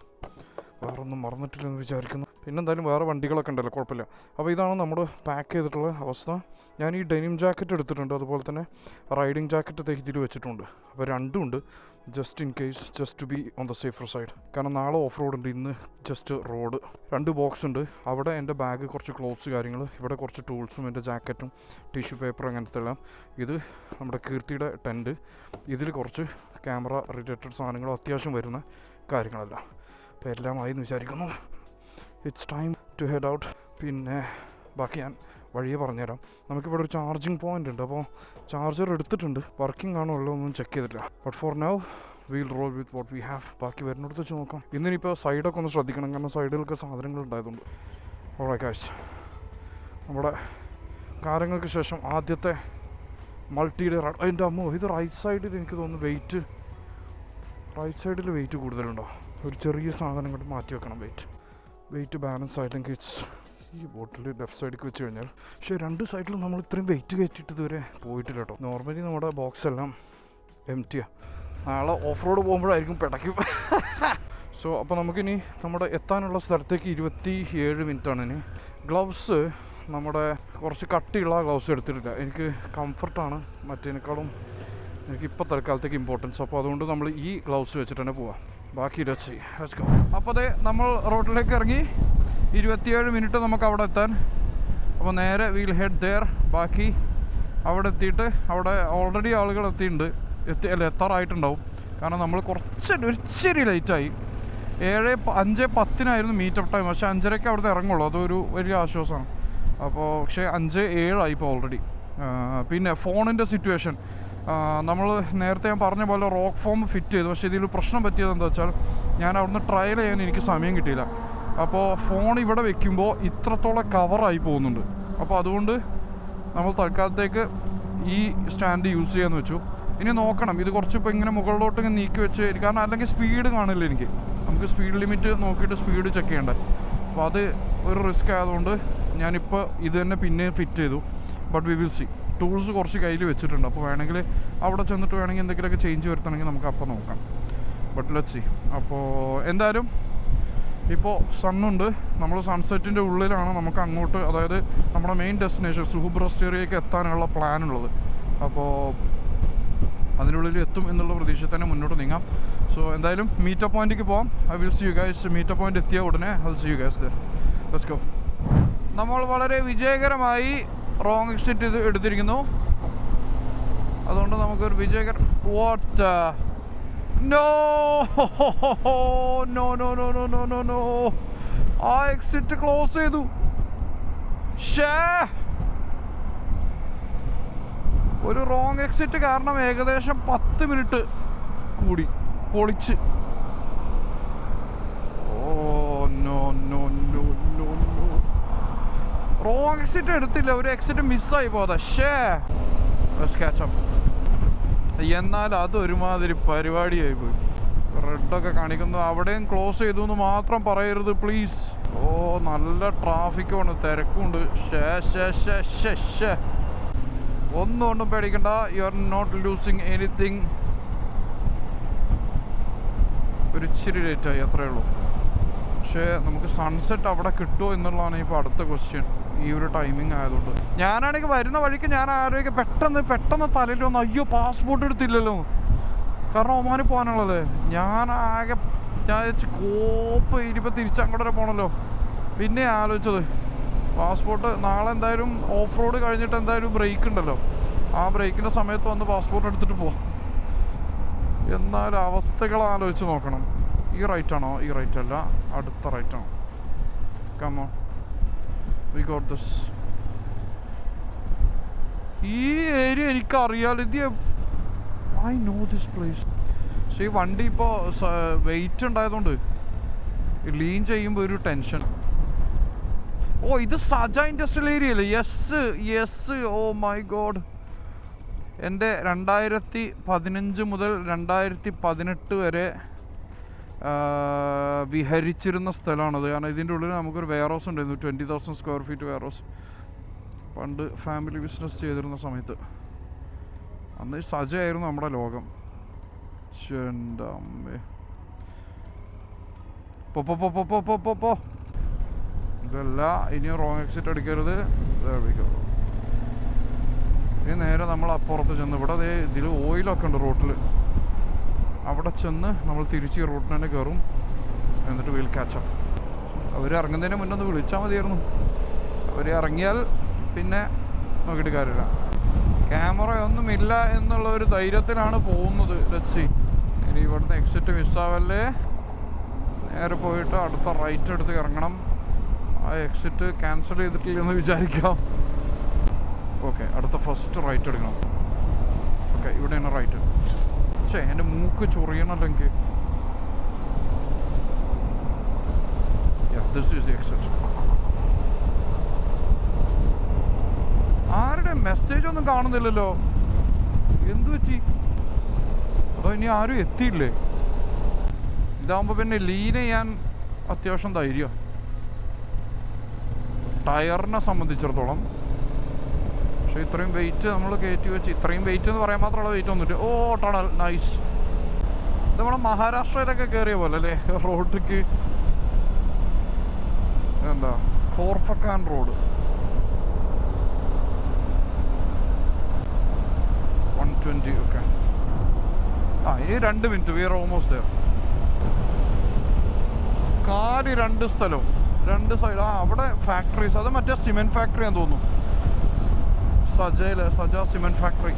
വേറെ ഒന്നും മറന്നിട്ടില്ലെന്ന് വിചാരിക്കുന്നു. പിന്നെ എന്തായാലും വേറെ വണ്ടികളൊക്കെ ഉണ്ടല്ലോ, കുഴപ്പമില്ല. അപ്പോൾ ഇതാണ് നമ്മൾ പാക്ക് ചെയ്തിട്ടുള്ള അവസ്ഥ. ഞാൻ ഈ ഡെനിം ജാക്കറ്റ് എടുത്തിട്ടുണ്ട്, അതുപോലെ തന്നെ റൈഡിങ് ജാക്കറ്റ് ഇതിൽ വെച്ചിട്ടുണ്ട്. അപ്പോൾ രണ്ടും ഉണ്ട്, just in case, just to be on the safer side. കാരണം നാളെ ഓഫ് റോഡ് ഉണ്ട്, ഇന്ന് ജസ്റ്റ് റോഡ്. 2 ബോക്സ് ഉണ്ട്. അവിടെ എൻ്റെ ബാഗ്, കുറച്ച് ക്ലോത്ത്സ് കാര്യങ്ങൾ, ഇവിടെ കുറച്ച് ടൂൾസും എൻ്റെ ജാക്കറ്റും ടിഷ്യൂ പേപ്പർ അങ്ങനത്തെ എല്ലാം. ഇത് നമ്മുടെ കീർത്തിയുടെ ടെൻറ്റ്. ഇതിൽ കുറച്ച് ക്യാമറ റിലേറ്റഡ് സാധനങ്ങളും അത്യാവശ്യം വരുന്ന കാര്യങ്ങളെല്ലാം. അപ്പോൾ എല്ലാം ആയി എന്ന് വിചാരിക്കുന്നു. It's time to head out. പിന്നെ ബാക്കി ഞാൻ വഴിയെ പറഞ്ഞുതരാം. നമുക്കിവിടെ ഒരു ചാർജിങ് പോയിൻ്റ് ഉണ്ട്. അപ്പോൾ ചാർജർ എടുത്തിട്ടുണ്ട്, വർക്കിംഗ് ആണോ ഉള്ളോ ഒന്നും ചെക്ക് ചെയ്തിട്ടില്ല. But for now we'll roll with what we have. ബാക്കി വരുന്നിടത്ത് വെച്ച് നോക്കാം. ഇന്നിനിപ്പോൾ സൈഡൊക്കെ ഒന്ന് ശ്രദ്ധിക്കണം, കാരണം സൈഡിലൊക്കെ സാധനങ്ങൾ ഉണ്ടായതുകൊണ്ട്. ഓൾറൈറ്റ് ഗൈസ്, നമ്മുടെ കാര്യങ്ങൾക്ക് ശേഷം ആദ്യത്തെ മൾട്ടിയുടെ അതിൻ്റെ അമ്മോ, ഇത് റൈറ്റ് സൈഡിൽ എനിക്ക് തോന്നുന്നു റൈറ്റ് സൈഡിൽ വെയിറ്റ് കൂടുതലുണ്ടോ? ഒരു ചെറിയ സാധനം കൊണ്ട് മാറ്റി വെക്കണം. വെയിറ്റ് ബാലൻസ് ആയില്ലെങ്കിൽ ഇറ്റ്സ് ഈ ബോട്ടിൽ ലെഫ്റ്റ് സൈഡിലേക്ക് വെച്ച് കഴിഞ്ഞാൽ, പക്ഷേ രണ്ട് സൈഡിലും നമ്മൾ ഇത്രയും വെയിറ്റ് കയറ്റിയിട്ട് ഇതുവരെ പോയിട്ടില്ല കേട്ടോ. നോർമലി നമ്മുടെ ബോക്സ് എല്ലാം എംറ്റിയാണ്. നാളെ ഓഫ് റോഡ് പോകുമ്പോഴായിരിക്കും പിടയ്ക്കും. സോ അപ്പോൾ നമുക്കിനി നമ്മുടെ എത്താനുള്ള സ്ഥലത്തേക്ക് 27 മിനിറ്റാണ് ഇനി. ഗ്ലൗസ് നമ്മുടെ കുറച്ച് കട്ടിയുള്ള ഗ്ലൗസ് എടുത്തിട്ടില്ല. എനിക്ക് കംഫർട്ടാണ് മറ്റേനേക്കാളും എനിക്കിപ്പോൾ തൽക്കാലത്തേക്ക് ഇമ്പോർട്ടൻസ്. അപ്പോൾ അതുകൊണ്ട് നമ്മൾ ഈ ഗ്ലൗസ് വെച്ചിട്ട് തന്നെ പോവാം. ബാക്കി ലെറ്റ്സ് ഗോ. അപ്പോൾ അതെ നമ്മൾ റോഡിലേക്ക് ഇറങ്ങി. 27 മിനിറ്റ് നമുക്ക് അവിടെ എത്താൻ. അപ്പോൾ നേരെ വീൽ ഹെഡ് ദെയർ. ബാക്കി അവിടെ എത്തിയിട്ട് അവിടെ ഓൾറെഡി ആളുകൾ എത്തിയിട്ടുണ്ട്. എത്താറായിട്ടുണ്ടാവും. കാരണം നമ്മൾ ഒരിച്ചിരി ലേറ്റായി. 5:10 മീറ്റപ്പ് ടൈം. പക്ഷേ 5:30 അവിടുത്തെ ഇറങ്ങുള്ളൂ. അതൊരു വലിയ ആശ്വാസമാണ്. അപ്പോൾ പക്ഷേ 5:07 ഇപ്പോൾ ഓൾറെഡി. പിന്നെ ഫോണിൻ്റെ സിറ്റുവേഷൻ നമ്മൾ നേരത്തെ ഞാൻ പറഞ്ഞ പോലെ റോക്ക് ഫോം ഫിറ്റ് ചെയ്തു. പക്ഷേ ഇതിൽ പ്രശ്നം പറ്റിയത് എന്താ വെച്ചാൽ ഞാൻ അവിടുന്ന് ട്രയൽ ചെയ്യാൻ എനിക്ക് സമയം കിട്ടിയില്ല. അപ്പോൾ ഫോൺ ഇവിടെ വെക്കുമ്പോൾ ഇത്രത്തോളം കവറായി പോകുന്നുണ്ട്. അപ്പോൾ അതുകൊണ്ട് നമ്മൾ തൽക്കാലത്തേക്ക് ഈ സ്റ്റാൻഡ് യൂസ് ചെയ്യാമെന്ന് വെച്ചു. ഇനി നോക്കണം ഇത് കുറച്ച് ഇപ്പോൾ ഇങ്ങനെ മുകളിലോട്ട് ഇങ്ങനെ നീക്കി വെച്ച്, കാരണം അല്ലെങ്കിൽ സ്പീഡ് കാണില്ല എനിക്ക്. നമുക്ക് സ്പീഡ് ലിമിറ്റ് നോക്കിയിട്ട് സ്പീഡ് ചെക്ക് ചെയ്യണ്ടേ. അപ്പോൾ അത് ഒരു റിസ്ക് ആയതുകൊണ്ട് ഞാനിപ്പോൾ ഇത് തന്നെ പിന്നെ ഫിറ്റ് ചെയ്തു. But we will see. Tools കുറച്ച് കയ്യിൽ വെച്ചിട്ടുണ്ട്. അപ്പോൾ വേണമെങ്കിൽ അവിടെ ചെന്നിട്ട് വേണമെങ്കിൽ എന്തെങ്കിലുമൊക്കെ ചേഞ്ച് വരുത്തണമെങ്കിൽ നമുക്ക് അപ്പോൾ നോക്കാം. But let's C. അപ്പോൾ എന്തായാലും ഇപ്പോൾ സണ്ണുണ്ട്. നമ്മൾ സൺസെറ്റിൻ്റെ ഉള്ളിലാണ് നമുക്ക് അങ്ങോട്ട്, അതായത് നമ്മുടെ മെയിൻ ഡെസ്റ്റിനേഷൻ സുഹുബ് റെസ്റ്റേറിയയ്ക്ക് എത്താനുള്ള പ്ലാനുള്ളത്. അപ്പോൾ അതിനുള്ളിൽ എത്തും എന്നുള്ള പ്രതീക്ഷയിൽ തന്നെ മുന്നോട്ട് നീങ്ങാം. സോ എന്തായാലും മീറ്റപ്പ് പോയിന്റിലേക്ക് പോകാം. I will see you guys. Meetup point എത്തിയ ഉടനെ I will see you guys there. Let's go. നമ്മൾ വളരെ വിജയകരമായി റോങ് എക്സിറ്റ് എടുത്തിരിക്കുന്നു. അതുകൊണ്ട് നമുക്കൊരു what no no no no no no no no ആ എക്സിറ്റ് ക്ലോസ് ചെയ്തു. ഷേ, ഒരു റോങ് എക്സിറ്റ് കാരണം ഏകദേശം 10 മിനിറ്റ് കൂടി പൊളിച്ച്. Oh no no no no no, wrong exit എടുത്തില്ല, ഒരു എക്സിറ്റ് മിസ്സായി പോകാതെ. ഷേ, സ്കാച്ചപ്പ്. എന്നാൽ അതൊരുമാതിരി പരിപാടിയായി പോയി. റെഡൊക്കെ കാണിക്കുന്നു. അവിടെയും ക്ലോസ് ചെയ്തു എന്ന് മാത്രം പറയരുത് പ്ലീസ്. ഓ നല്ല ട്രാഫിക്കുമാണ്, തിരക്കുണ്ട്. ഷേ ഒന്നും പേടിക്കണ്ട. You are not losing anything. ഒരു ഇച്ചിരി ലേറ്റായി, അത്രയേ ഉള്ളൂ. പക്ഷേ നമുക്ക് സൺസെറ്റ് അവിടെ കിട്ടുമോ എന്നുള്ളതാണ് ഇപ്പോൾ അടുത്ത ക്വസ്റ്റ്യൻ. ഈ ഒരു ടൈമിങ് ആയതുകൊണ്ട് ഞാനാണെങ്കിൽ വരുന്ന വഴിക്ക് ഞാൻ ആരോഗ്യം പെട്ടെന്ന് തലയിൽ വന്നു, അയ്യോ പാസ്പോർട്ട് എടുത്തില്ലല്ലോ. കാരണം ഒമാന് പോകാനുള്ളത്. ഞാൻ കോപ്പ് ഇരിപ്പോൾ തിരിച്ചങ്ങോട്ട് വരെ പോകണമല്ലോ. പിന്നെ ആലോചിച്ചത് പാസ്പോർട്ട് നാളെ എന്തായാലും ഓഫ് റോഡ് കഴിഞ്ഞിട്ട് എന്തായാലും ബ്രേക്ക് ഉണ്ടല്ലോ. ആ ബ്രേക്കിൻ്റെ സമയത്ത് വന്ന് പാസ്പോർട്ട് എടുത്തിട്ട് പോവാം. എന്നാലും അവസ്ഥകൾ ആലോചിച്ച് നോക്കണം. ഈ റൈറ്റാണോ? ഈ റൈറ്റ് അല്ല, അടുത്ത റൈറ്റാണോ? Come on, we got this. ഈ ഏരിയ എനിക്കറിയാലോ. ഇത് ഐ നോ ദിസ് പ്ലേസ്. പക്ഷേ ഈ വണ്ടി ഇപ്പോൾ വെയിറ്റ് ഉണ്ടായതുകൊണ്ട് ലീൻ ചെയ്യുമ്പോൾ ഒരു ടെൻഷൻ. ഓ ഇത് സജ ഇൻഡസ്ട്രിയൽ ഏരിയ അല്ലേ? യെസ്. Oh my god. എൻ്റെ 2015 മുതൽ 2018 വരെ വിഹരിച്ചിരുന്ന സ്ഥലമാണത്. കാരണം ഇതിൻ്റെ ഉള്ളിൽ നമുക്കൊരു വെയർ ഹൗസ് ഉണ്ടായിരുന്നു, 20,000 സ്ക്വയർ ഫീറ്റ് വെയർ ഹൗസ്. പണ്ട് ഫാമിലി ബിസിനസ് ചെയ്തിരുന്ന സമയത്ത് അന്ന് സജയായിരുന്നു നമ്മുടെ ലോകം. എൻ്റെ അമ്മേ. പോ ഇതല്ല, ഇനിയും റോങ് എക്സിറ്റ് അടിക്കരുത്. ഇനി നേരെ നമ്മൾ അപ്പുറത്ത് ചെന്ന്, ഇവിടെ അതേ ഇതിൽ ഓയിലൊക്കെ ഉണ്ട് റോട്ടിൽ. അവിടെ ചെന്ന് നമ്മൾ തിരിച്ച് ഈ റൂട്ടിന് തന്നെ കയറും. എന്നിട്ട് വീൽ ക്യാച്ചപ്പ്. അവർ ഇറങ്ങുന്നതിന് മുന്നേ ഒന്ന് വിളിച്ചാൽ മതിയായിരുന്നു. അവർ ഇറങ്ങിയാൽ പിന്നെ നോക്കിയിട്ട് കാര്യമില്ല. ക്യാമറ ഒന്നുമില്ല എന്നുള്ള ഒരു ധൈര്യത്തിലാണ് പോകുന്നത്. ലച്ചി ഇനി ഇവിടുന്ന് എക്സിറ്റ് മിസ്സാവല്ലേ. നേരെ പോയിട്ട് അടുത്ത റൈറ്റ് എടുത്ത് ഇറങ്ങണം. ആ എക്സിറ്റ് ക്യാൻസൽ ചെയ്തിട്ടില്ലെന്ന് വിചാരിക്കാം. ഓക്കെ, അടുത്ത ഫസ്റ്റ് റൈറ്റ് എടുക്കണം. ഓക്കെ, ഇവിടെയാണ് റൈറ്റ്. പക്ഷേ എൻ്റെ മൂക്ക് ചൊറിയണല്ലോ എനിക്ക്. This is the exit. ആരുടെ മെസ്സേജ് ഒന്നും കാണുന്നില്ലല്ലോ. എന്തു പറ്റി? അതോ ഇനി ആരും എത്തിയില്ലേ? ഇതാകുമ്പോൾ പിന്നെ ലീൻ ചെയ്യാൻ അത്യാവശ്യം ധൈര്യം. ടയറിനെ സംബന്ധിച്ചിടത്തോളം. പക്ഷേ ഇത്രയും വെയിറ്റ് നമ്മൾ കയറ്റി വെച്ച്, ഇത്രയും വെയിറ്റ് എന്ന് പറയാൻ മാത്രമുള്ള വെയിറ്റ് ഒന്നുമില്ല. ഓ ടണൽ നൈസ്. ഇത് നമ്മുടെ മഹാരാഷ്ട്രയിലൊക്കെ കയറിയ പോലെ അല്ലേ റോഡിക്ക്. എന്താ കോർഫക്കാൻ റോഡ് 120. ഓക്കെ, ഇനി 2 minute. We are almost there. കാലി 2 സ്ഥലവും 2 സൈഡ്. അവിടെ ഫാക്ടറീസ്, അത് മറ്റേ സിമെൻറ്റ് ഫാക്ടറി ആണെന്ന് തോന്നുന്നു. സജ സിമെൻറ്റ് ഫാക്ടറി.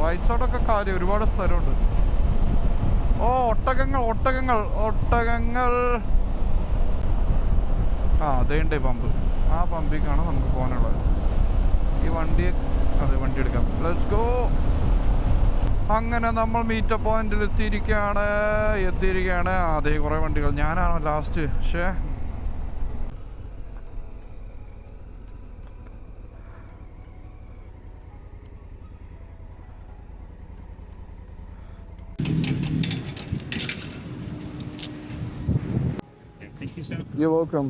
റൈറ്റ് സൈഡൊക്കെ കാലി, ഒരുപാട് സ്ഥലമുണ്ട്. ഓ ഒട്ടകങ്ങൾ. അതേണ്ടേ പമ്പ്. ആ പമ്പിലേക്കാണ് നമുക്ക് പോകാനുള്ളത്. ഈ വണ്ടി എടുക്കാം. Let's go. അങ്ങനെ നമ്മൾ മീറ്റപ്പ് പോയിന്റിൽ എത്തിയിരിക്കുകയാണ്. അതേ കുറേ വണ്ടികൾ. ഞാനാണോ ലാസ്റ്റ്? പക്ഷേ Thank you, sir. you're welcome.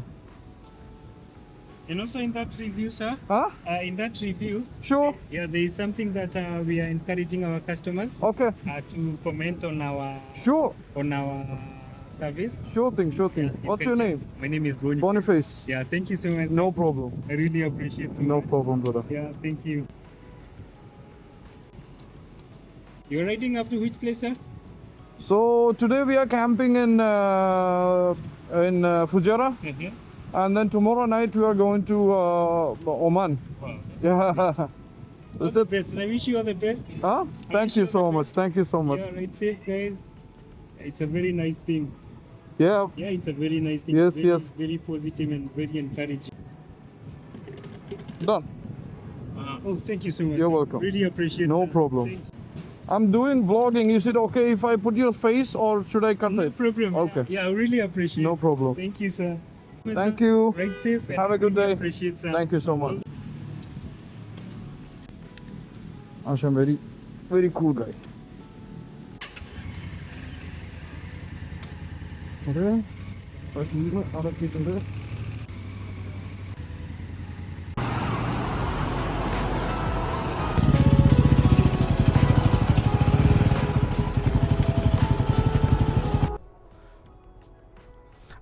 And also in that review, sir, Huh? in that review, Sure. yeah, there is something that we are encouraging our customers Okay. to comment on our Sure. service. Sure thing. You What's can your just- name? My name is Boni. Boniface. Yeah, thank you so much. No sir. problem. I really appreciate it. No problem, brother. Yeah, thank you. You're riding up to which place, sir? So today we are camping in Fujairah, Uh-huh. and then tomorrow night we are going to Oman. Wow. Yeah. All the best. I wish you all the best. Huh? Thank you so much. Thank you so much. Yeah, ride safe, guys. It's a very nice thing. Yeah. Yeah, it's a very nice thing. Yes, very, yes. Very positive and very encouraging. Done. Oh, thank you so much. You're sir. welcome. Really appreciate No that. problem. Thank you. I'm doing vlogging. Is it okay if I put your face or should I cut No it? problem. Okay. Yeah, I really appreciate No it. problem. Thank you, sir. Thank you. Ride safe. and Have a good really day. Appreciate, sir. Thank you so much. Asham, very cool guy. Okay.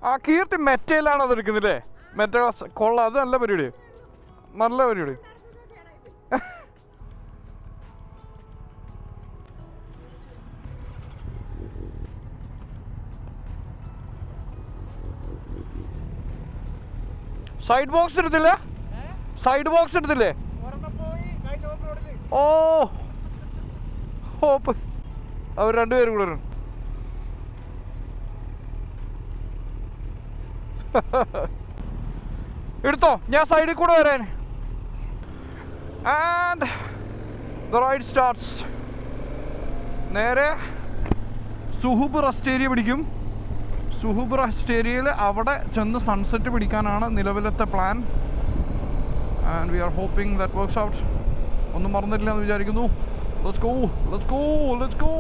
ആ കീർത്തി മെറ്റയിലാണ് അത് എടുക്കുന്നില്ലേ? Meta കൊള്ള, അത് നല്ല പരിപാടി. Side box എടുത്തില്ലേ? ഓ hope അവർ രണ്ടുപേരും കൂടെ വരും. എടുത്തോ, ഞാൻ സൈഡിൽ കൂടെ വരാൻ. And the ride starts. നേരെ സുഹുബ് റെസ്റ്റ് ഏരിയ പിടിക്കും. സുഹുബ് റെസ്റ്റ് ഏരിയയിൽ അവിടെ ചെന്ന് സൺസെറ്റ് പിടിക്കാനാണ് നിലവിലത്തെ plan. And we are hoping that works out. ഒന്നും മറന്നിട്ടില്ല എന്ന് വിചാരിക്കുന്നു. Let's go.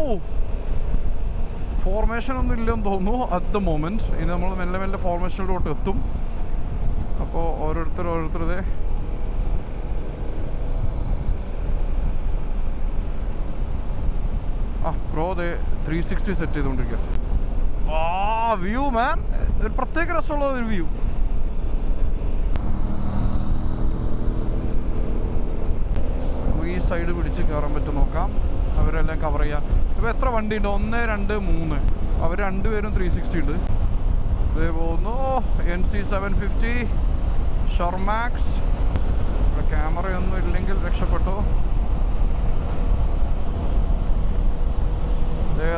ഫോർമേഷൻ ഒന്നും ഇല്ലെന്ന് തോന്നുന്നു അറ്റ് ദ മൊമെൻറ്റ്. ഇനി നമ്മൾ മെല്ലെ ഫോർമേഷനിലോട്ട് എത്തും. അപ്പോൾ ഓരോരുത്തരുടെ പ്രോ 360 സെറ്റ് ചെയ്തുകൊണ്ടിരിക്കുക. വ്യൂ മാൻ, ഒരു പ്രത്യേക രസമുള്ള ഒരു വ്യൂ. ഈ സൈഡ് പിടിച്ച് കയറാൻ പറ്റും നോക്കാം. അവരെല്ലാം കവർ ചെയ്യാം. ഇപ്പോൾ എത്ര വണ്ടി ഉണ്ട്? 1, 2, 3. അവർ രണ്ടുപേരും 360 ഉണ്ട്. ഇതേ പോകുന്നു. NC 750 ഷർമാക്സ്. ഇവിടെ ക്യാമറയൊന്നും ഇല്ലെങ്കിൽ രക്ഷപ്പെട്ടു.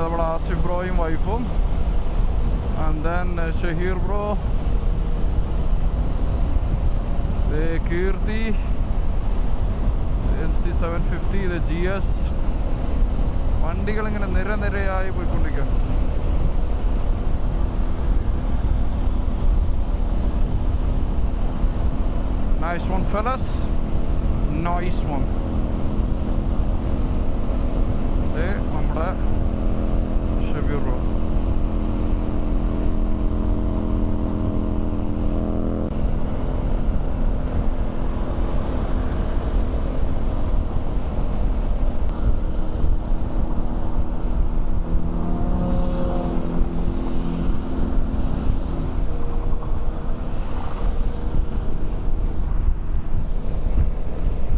നമ്മുടെ ആസിഫ് ബ്രോയും വൈഫും. And then Shaheer bro, Keerthi, NC 750, ഇത് GS. വണ്ടികളിങ്ങനെ നിരയായി പോയിക്കൊണ്ടിരിക്കുക. Nice one, fellas. Nice one. നമ്മുടെ ഷബീർ ബ്രോ.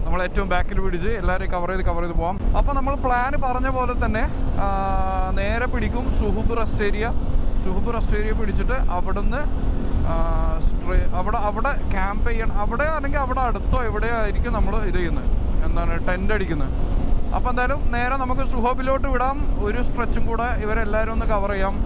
നമ്മൾ ഏറ്റവും ബാക്കിൽ പിടിച്ച് എല്ലാവരെയും കവർ ചെയ്ത് പോകാം. അപ്പോൾ നമ്മൾ പ്ലാൻ പറഞ്ഞ പോലെ തന്നെ നേരെ പിടിക്കും സുഹുബ് റെസ്റ്റ് ഏരിയ പിടിച്ചിട്ട് അവിടുന്ന് അവിടെ ക്യാമ്പ് ചെയ്യണം. അവിടെ അല്ലെങ്കിൽ അവിടെ അടുത്തോ എവിടെയോ ആയിരിക്കും നമ്മൾ ഇത് ചെയ്യുന്നത്, എന്താണ് ടെൻ്റ് അടിക്കുന്നത്. അപ്പോൾ എന്തായാലും നേരെ നമുക്ക് സുഹബിലോട്ട് വിടാം. ഒരു സ്ട്രെച്ചും കൂടെ ഇവരെല്ലാവരും ഒന്ന് കവർ ചെയ്യാം.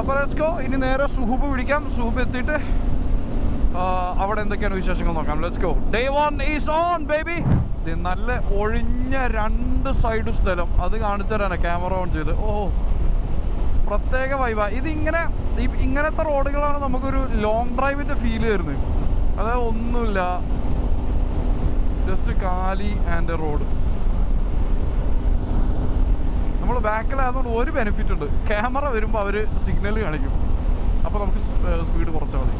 അപ്പോൾ ലെറ്റ്സ് ഗോ. ഇനി നേരെ സുഹൂബ് പിടിക്കാം. സുഹൂബ് എത്തിയിട്ട് അവിടെ എന്തൊക്കെയാണ് വിശേഷങ്ങൾ നോക്കാം. Let's go. Day 1 is on baby. നല്ല ഒഴിഞ്ഞ 2 സൈഡ് സ്ഥലം അത് കാണിച്ചു തരാനാണ് ക്യാമറ ഓൺ ചെയ്ത്. പ്രത്യേക വൈബാ. ഇങ്ങനത്തെ റോഡുകളാണ് നമുക്കൊരു ലോങ് ഡ്രൈവിൻ്റെ ഫീൽ വരുന്നത്. അതായത് ഒന്നുമില്ല, ജസ്റ്റ് കാലി ആൻഡ് റോഡ്. നമ്മൾ ബാക്കിലായതുകൊണ്ട് ഒരു ബെനിഫിറ്റ് ഉണ്ട്, ക്യാമറ വരുമ്പോൾ അവർ സിഗ്നൽ കാണിക്കും, അപ്പോൾ നമുക്ക് സ്പീഡ് കുറച്ചാൽ മതി.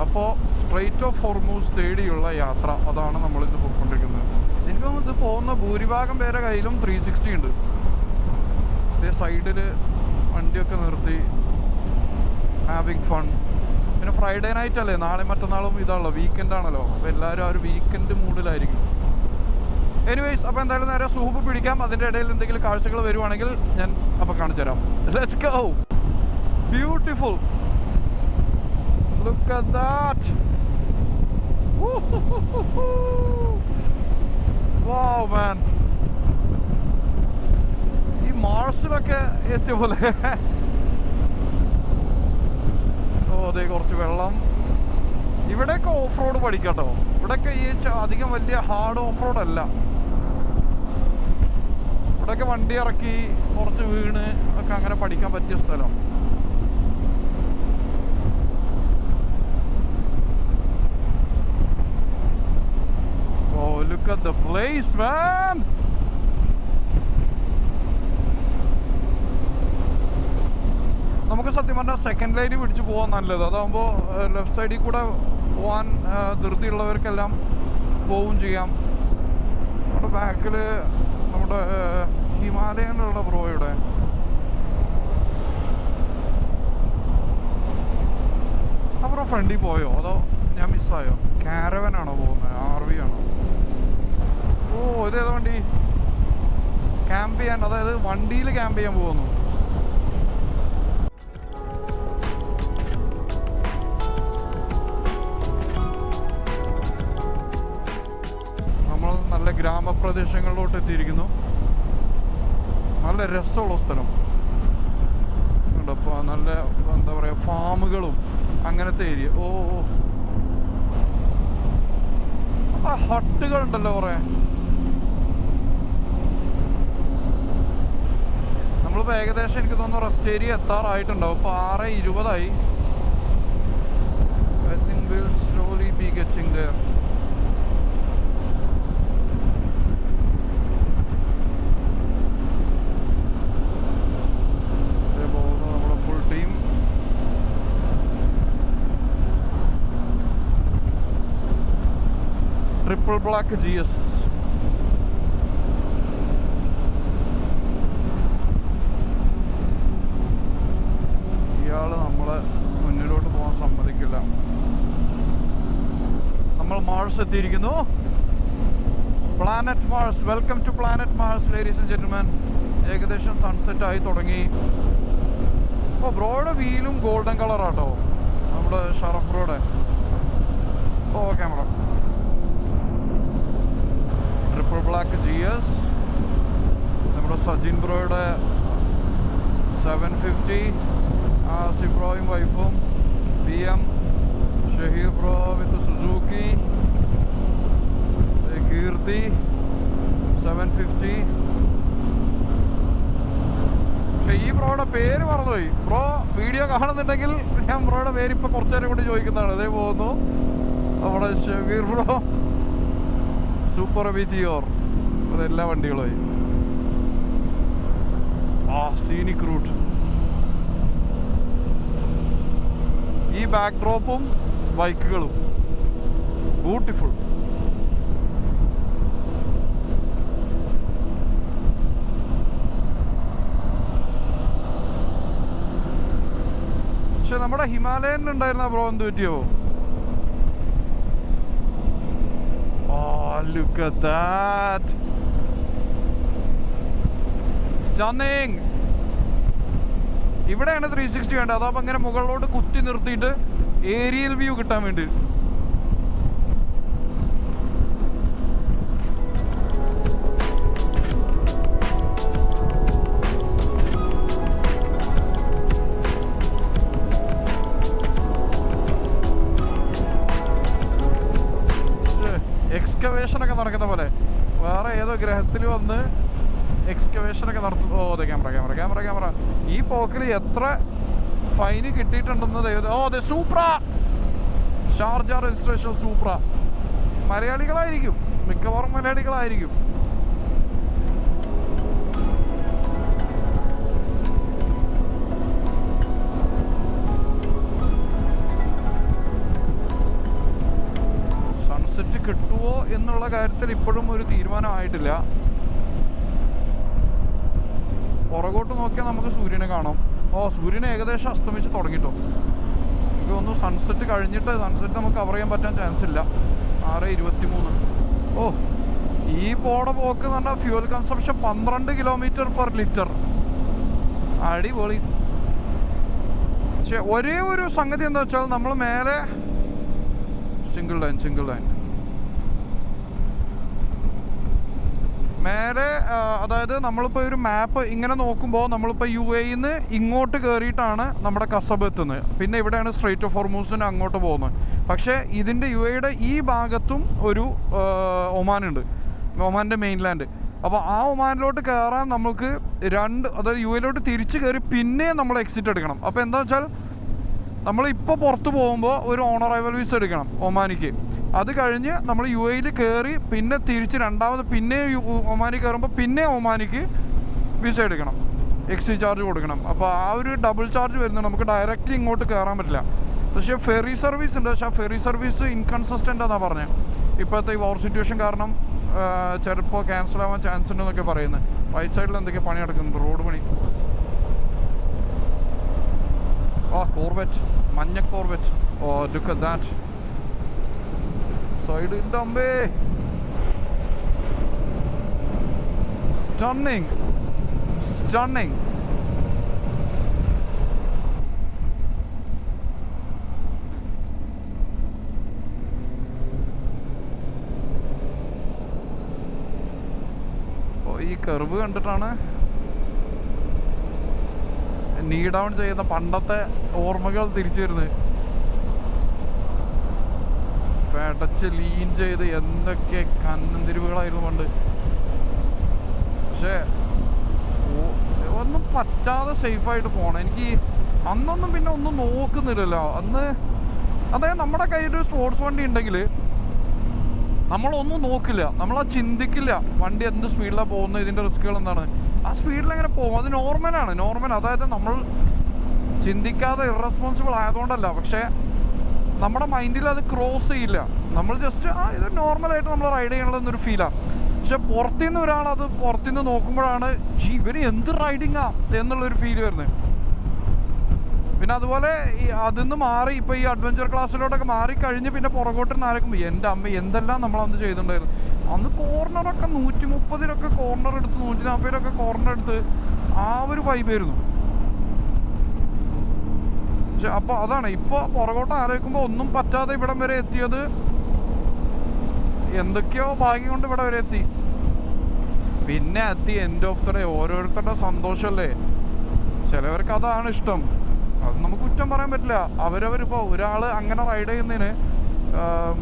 അപ്പോൾ സ്ട്രെയിറ്റ് ഓഫ് ഹോർമൂസ് തേടിയുള്ള യാത്ര, അതാണ് നമ്മളിത് പോയിക്കൊണ്ടിരിക്കുന്നത്. എനിക്ക് ഇത് പോകുന്ന ഭൂരിഭാഗം പേരെ കയ്യിലും 360 ഉണ്ട്. ഇതേ സൈഡിൽ വണ്ടിയൊക്കെ നിർത്തി ഹാവിങ് ഫൺ. പിന്നെ ഫ്രൈഡേ നൈറ്റ് അല്ലേ, നാളെ മറ്റന്നാളും ഇതാണല്ലോ, വീക്കെൻഡാണല്ലോ. അപ്പോൾ എല്ലാവരും ആ ഒരു വീക്കെൻഡ് മൂഡിലായിരിക്കും. എനിവേയ്സ്, അപ്പോൾ എന്തായാലും നേരെ സുഹൂബ് പിടിക്കാം. അതിൻ്റെ ഇടയിൽ എന്തെങ്കിലും കാഴ്ചകൾ വരുവാണെങ്കിൽ ഞാൻ അപ്പോൾ കാണിച്ചു തരാം. Let's go. Beautiful. Look at that. Wow man. ഈ മാർസിലൊക്കെ എത്തിയ പോലെ. അതെ, കുറച്ച് വെള്ളം. ഇവിടെയൊക്കെ ഓഫ് റോഡ് പഠിക്കാട്ടോ. ഇവിടെയൊക്കെ ഈ അധികം വലിയ ഹാർഡ് ഓഫ് റോഡ് അല്ല. ഇവിടെയൊക്കെ വണ്ടി ഇറക്കി കുറച്ച് വീണ് ഒക്കെ അങ്ങനെ പഠിക്കാൻ പറ്റിയ സ്ഥലം. Oh, look at the place, man. നമുക്ക് സത്യം പറഞ്ഞാൽ സെക്കൻഡ് ലൈനിൽ പിടിച്ച് പോകാൻ നല്ലത്. അതാകുമ്പോൾ ലെഫ്റ്റ് സൈഡിൽ കൂടെ പോകാൻ ധൃതിയുള്ളവർക്കെല്ലാം പോവും ചെയ്യാം. നമ്മുടെ ബാക്കിൽ നമ്മുടെ ഹിമാലയനിലുള്ള ബ്രോയുടെ അപ്പുറം ഫ്രണ്ടിൽ പോയോ അതോ ഞാൻ മിസ്സായോ? കാരവനാണോ പോകുന്നത്? RV ആണോ? ഓ, ഇതേതാ വണ്ടി? ക്യാമ്പ് ചെയ്യാൻ, അതായത് വണ്ടിയിൽ ക്യാമ്പ് ചെയ്യാൻ പോകുന്നു. നമ്മൾ നല്ല ഗ്രാമപ്രദേശങ്ങളിലോട്ട് എത്തിയിരിക്കുന്നു. നല്ല രസമുള്ള സ്ഥലം. അപ്പോൾ നല്ല എന്താ പറയുക, ഫാമുകളും അങ്ങനത്തെ ഏരിയ. ഓ, ഹട്ടുകളുണ്ടല്ലോ കുറേ. നമ്മളിപ്പോൾ ഏകദേശം എനിക്ക് തോന്നുന്നു റെസ്റ്റ് ഏരിയ എത്താറായിട്ടുണ്ടാവും. ഇപ്പോൾ 6:20 I think we'll slowly be getting there. നമ്മുടെ full team. Triple black GS. ഇയാള് നമ്മളെ മുന്നിലോട്ട് പോകാൻ സമ്മതിക്കില്ല. നമ്മൾ മാർസ് എത്തിയിരിക്കുന്നു. Planet Mars. Welcome to planet Mars ladies and gentleman. ഏകദേശം സൺസെറ്റ് ആയി തുടങ്ങി. അപ്പോൾ ബ്രോയുടെ വീലും ഗോൾഡൻ കളറാട്ടോ, നമ്മുടെ ഷറഫ് ബ്രോയുടെ. ഓ, ക്യാമറ. Triple black GS. നമ്മുടെ സജിൻ ബ്രോയുടെ 750. ആസിഫ് ബ്രോയും വൈഫും. BM. ഷഹീർ ബ്രോ വിത്ത് സുസൂക്കി. കീർത്തി 750. പക്ഷേ ഈ ബ്രോയുടെ പേര് മറന്നുപോയി. ബ്രോ വീഡിയോ കാണുന്നുണ്ടെങ്കിൽ ഞാൻ ബ്രോയുടെ പേര് ഇപ്പോൾ കുറച്ച് നേരം കൊണ്ട് ചോദിക്കുന്നതാണ്. അതേ പോകുന്നു നമ്മുടെ ഷഹീർ ബ്രോ. Super VTR. അതെല്ലാ വണ്ടികളുമായി. Scenic route. ബാക്ക് ഡ്രോപ്പും ബൈക്കുകളും ബ്യൂട്ടിഫുൾ. പക്ഷെ നമ്മുടെ ഹിമാലയനിൽ ഉണ്ടായിരുന്ന ബ്രോ എന്ത് പറ്റിയോ? Look at that. Stunning. ഇവിടെയാണ് 360 വേണ്ടത്. അതാകുമ്പോൾ അങ്ങനെ മുകളിലോട്ട് കുത്തി നിർത്തിയിട്ട് ഏരിയൽ വ്യൂ കിട്ടാൻ വേണ്ടി. എക്സ്കവേഷനൊക്കെ നടക്കുന്ന പോലെ വേറെ ഏതോ ഗ്രഹത്തിൽ വന്ന് എക്സ്കവേഷനൊക്കെ നടത്തും. ഓ അതെ ക്യാമറ ക്യാമറ ക്യാമറ ക്യാമറ. ഈ പോക്കിൽ എത്ര ഫൈന് കിട്ടിയിട്ടുണ്ടെന്ന് ദൈവം. ഓ അതെ സൂപ്ര, ഷാർജ രജിസ്ട്രേഷൻ സൂപ്ര. മലയാളികളായിരിക്കും, മിക്കവാറും മലയാളികളായിരിക്കും. സൺസെറ്റ് കിട്ടുമോ എന്നുള്ള കാര്യത്തിൽ ഇപ്പോഴും ഒരു തീരുമാനമായിട്ടില്ല. പുറകോട്ട് നോക്കിയാൽ നമുക്ക് സൂര്യനെ കാണാം. ഓ സൂര്യനെ ഏകദേശം അസ്തമിച്ച് തുടങ്ങിട്ടോ. എനിക്ക് തോന്നുന്നു സൺസെറ്റ് കഴിഞ്ഞിട്ട് സൺസെറ്റ് നമുക്ക് കവർ ചെയ്യാൻ പറ്റാൻ ചാൻസ് ഇല്ല. 6:23. ഓ ഈ പോടെ പോക്ക് എന്ന് പറഞ്ഞാൽ ഫ്യൂൽ കൺസംഷൻ 12 km/ലിറ്റർ. അടിപൊളി. പക്ഷെ ഒരേ ഒരു സംഗതി എന്താ വെച്ചാൽ നമ്മൾ മേലെ സിംഗിൾ ലൈൻ മേലെ, അതായത് നമ്മളിപ്പോൾ ഒരു മാപ്പ് ഇങ്ങനെ നോക്കുമ്പോൾ നമ്മളിപ്പോൾ UAE-ന്ന് ഇങ്ങോട്ട് കയറിയിട്ടാണ് നമ്മുടെ കസബ് എത്തുന്നത്. പിന്നെ ഇവിടെയാണ് സ്ട്രെയിറ്റ് ഓഫ് ഹോർമൂസിന് അങ്ങോട്ട് പോകുന്നത്. പക്ഷേ ഇതിൻ്റെ UAE-യുടെ ഈ ഭാഗത്തും ഒരു ഒമാനുണ്ട്, ഒമാൻ്റെ മെയിൻലാൻഡ്. അപ്പോൾ ആ ഒമാനിലോട്ട് കയറാൻ നമുക്ക് അതായത് UAE-ലോട്ട് തിരിച്ച് കയറി പിന്നെ നമ്മൾ എക്സിറ്റ് എടുക്കണം. അപ്പോൾ എന്താ വെച്ചാൽ നമ്മളിപ്പോൾ പുറത്ത് പോകുമ്പോൾ ഒരു ഓൺ അറൈവൽ വിസ എടുക്കണം ഒമാനിക്ക്. അത് കഴിഞ്ഞ് നമ്മൾ UAE-ൽ കയറി പിന്നെ തിരിച്ച് രണ്ടാമത് പിന്നെ ഒമാനിൽ കയറുമ്പോൾ പിന്നെ ഒമാനിക്ക് വിസ എടുക്കണം, എക്സ്ചേഞ്ച് ചാർജ് കൊടുക്കണം. അപ്പോൾ ആ ഒരു ഡബിൾ ചാർജ് വരുന്നത്. നമുക്ക് ഡയറക്റ്റ്ലി ഇങ്ങോട്ട് കയറാൻ പറ്റില്ല. പക്ഷേ ഫെറി സർവീസ് ഉണ്ട്. പക്ഷേ ആ ഫെറി സർവീസ് ഇൻകൺസിസ്റ്റൻ്റ് ആണെന്നാണ് പറഞ്ഞത്. ഇപ്പോഴത്തെ ഈ വാർ സിറ്റുവേഷൻ കാരണം ചിലപ്പോൾ ക്യാൻസൽ ആവാൻ ചാൻസ് ഉണ്ടെന്നൊക്കെ പറയുന്നത്. റൈറ്റ് സൈഡിൽ എന്തൊക്കെ പണി നടക്കുന്നുണ്ട്, റോഡ് പണി. കോർവെറ്റ്, മഞ്ഞ Corvette. Oh look at that side. എൻ്റെ അമ്പേ, സ്റ്റണ്ണിങ് സ്റ്റണ്ണിങ്. ഓ ഈ കർവ് കണ്ടിട്ടാണ് നീ ഡൗൺ ചെയ്യുന്ന പണ്ടത്തെ ഓർമ്മകൾ തിരിച്ചു വരുന്നത്. പെടച്ച് ലീൻ ചെയ്ത് എന്തൊക്കെ കന്നന്തിരിവുകളായിരുന്നു പണ്ട്. പക്ഷേ ഒന്നും പറ്റാതെ സേഫായിട്ട് പോകണം. എനിക്ക് അന്നൊന്നും പിന്നെ ഒന്നും നോക്കുന്നില്ലല്ലോ അന്ന്. അതായത് നമ്മുടെ കയ്യിലൊരു സ്പോർട്സ് വണ്ടി ഉണ്ടെങ്കിൽ നമ്മളൊന്നും നോക്കില്ല, നമ്മളത് ചിന്തിക്കില്ല. വണ്ടി എന്ത് സ്പീഡിലാണ് പോകുന്നത്, ഇതിൻ്റെ റിസ്കുകൾ എന്താണ്, ആ സ്പീഡിൽ അങ്ങനെ പോകും. അത് നോർമൽ. അതായത് നമ്മൾ ചിന്തിക്കാതെ ഇറസ്പോൺസിബിൾ ആയതുകൊണ്ടല്ല, പക്ഷേ നമ്മുടെ മൈൻഡിൽ അത് ക്രോസ് ചെയ്യില്ല. നമ്മൾ ജസ്റ്റ് ഇത് നോർമലായിട്ട് നമ്മൾ റൈഡ് ചെയ്യണമെന്നൊരു ഫീലാണ്. പക്ഷെ പുറത്തുനിന്ന് ഒരാൾ അത് പുറത്തുനിന്ന് നോക്കുമ്പോഴാണ് ഇവന് എന്ത് റൈഡിങ്ങാ എന്നുള്ളൊരു ഫീൽ വരുന്നത്. പിന്നെ അതുപോലെ അതിന്ന് മാറി ഇപ്പോൾ ഈ അഡ്വഞ്ചർ ക്ലാസ്സിലോട്ടൊക്കെ മാറിക്കഴിഞ്ഞ് പിന്നെ പുറകോട്ട് നാരക്കുമ്പോൾ എൻ്റെ അമ്മ എന്തെല്ലാം നമ്മളന്ന് ചെയ്തിട്ടുണ്ടായിരുന്നു. അന്ന് കോർണറൊക്കെ 130-ലൊക്കെ കോർണർ എടുത്ത്, 140-ലൊക്കെ കോർണർ എടുത്ത് ആ ഒരു വൈബായിരുന്നു. പക്ഷെ അപ്പോൾ അതാണ് ഇപ്പോൾ പുറകോട്ട് ആലോചിക്കുമ്പോൾ ഒന്നും പറ്റാതെ ഇവിടം വരെ എത്തിയത് എന്തൊക്കെയോ ഭാഗ്യം കൊണ്ട് ഇവിടെ വരെ എത്തി. പിന്നെ at the end of the day ഓരോരുത്തരുടെ സന്തോഷമല്ലേ. ചിലവർക്ക് അതാണ് ഇഷ്ടം, അത് നമുക്ക് കുറ്റം പറയാൻ പറ്റില്ല. അവരവരിപ്പോൾ ഒരാൾ അങ്ങനെ റൈഡ് ചെയ്യുന്നതിന്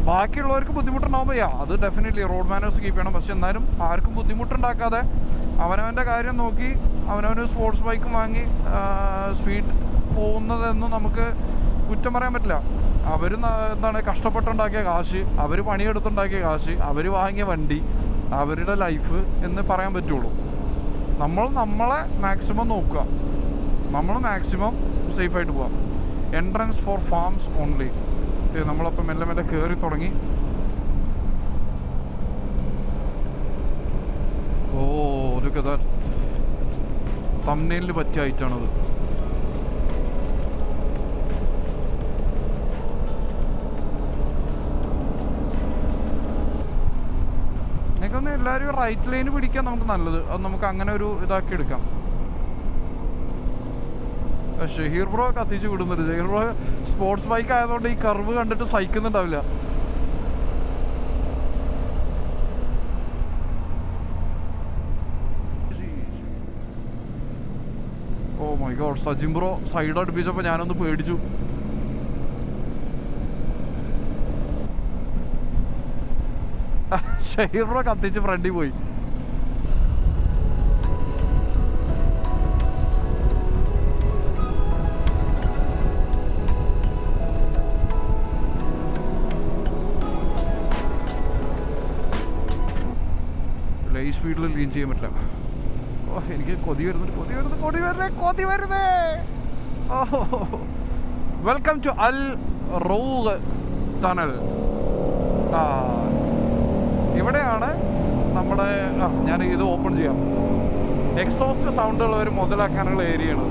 ബാക്കിയുള്ളവർക്ക് ബുദ്ധിമുട്ടുണ്ടാകുമ്പോൾ അത് ഡെഫിനറ്റ്ലി റോഡ് മാനേഴ്സ് കീപ്പ് ചെയ്യണം. പക്ഷെ എന്നാലും ആർക്കും ബുദ്ധിമുട്ടുണ്ടാക്കാതെ അവനവൻ്റെ കാര്യം നോക്കി അവനവന് സ്പോർട്സ് ബൈക്കും വാങ്ങി സ്പീഡ് പോകുന്നതെന്നും നമുക്ക് കുറ്റം പറയാൻ പറ്റില്ല. അവർ എന്താണ് കഷ്ടപ്പെട്ടുണ്ടാക്കിയ കാശ്, അവർ പണിയെടുത്തുണ്ടാക്കിയ കാശ്, അവർ വാങ്ങിയ വണ്ടി, അവരുടെ ലൈഫ് എന്ന് പറയാൻ പറ്റുള്ളൂ. നമ്മളെ മാക്സിമം നോക്കുക, നമ്മൾ മാക്സിമം സേഫായിട്ട് പോകാം. Entrance for farms only. നമ്മളപ്പം മെല്ലെ മെല്ലെ കയറി തുടങ്ങി. ഓ ഇതൊക്കെ തംബ്നെയിലിൽ പറ്റിയ ഐറ്റാണത്. എനിക്കൊന്ന് എല്ലാവരും റൈറ്റ് ലൈന് പിടിക്കാൻ നമുക്ക് നല്ലത്. അത് നമുക്ക് അങ്ങനെ ഒരു ഇതാക്കി എടുക്കാം. ഷഹീർ ബ്രോ കത്തിച്ച് വിടുന്നുണ്ട്. ഷഹീർ ബ്രോ സ്പോർട്സ് ബൈക്ക് ആയതുകൊണ്ട് ഈ കർവ് കണ്ടിട്ട് സഹിക്കുന്നുണ്ടാവില്ല. Oh my God, Sajin bro side അടുപ്പിച്ചപ്പോൾ ഞാനൊന്ന് പേടിച്ചു. ഷഹീർ ബ്രോ കത്തിച്ച് ഫ്രണ്ടിൽ പോയി. ഈ സ്പീഡിൽ ലീൻ ചെയ്യാൻ പറ്റില്ല. ഓ എനിക്ക് കൊതി വരുന്നേ. ഓഹോ, വെൽക്കം ടു അൽ റൗഗ് ടണൽ. ഇവിടെയാണ് നമ്മുടെ ഞാൻ ഇത് ഓപ്പൺ ചെയ്യാം. എക്സോസ്റ്റ് സൗണ്ടുകൾ മുതലാക്കാനുള്ള ഏരിയയാണ്.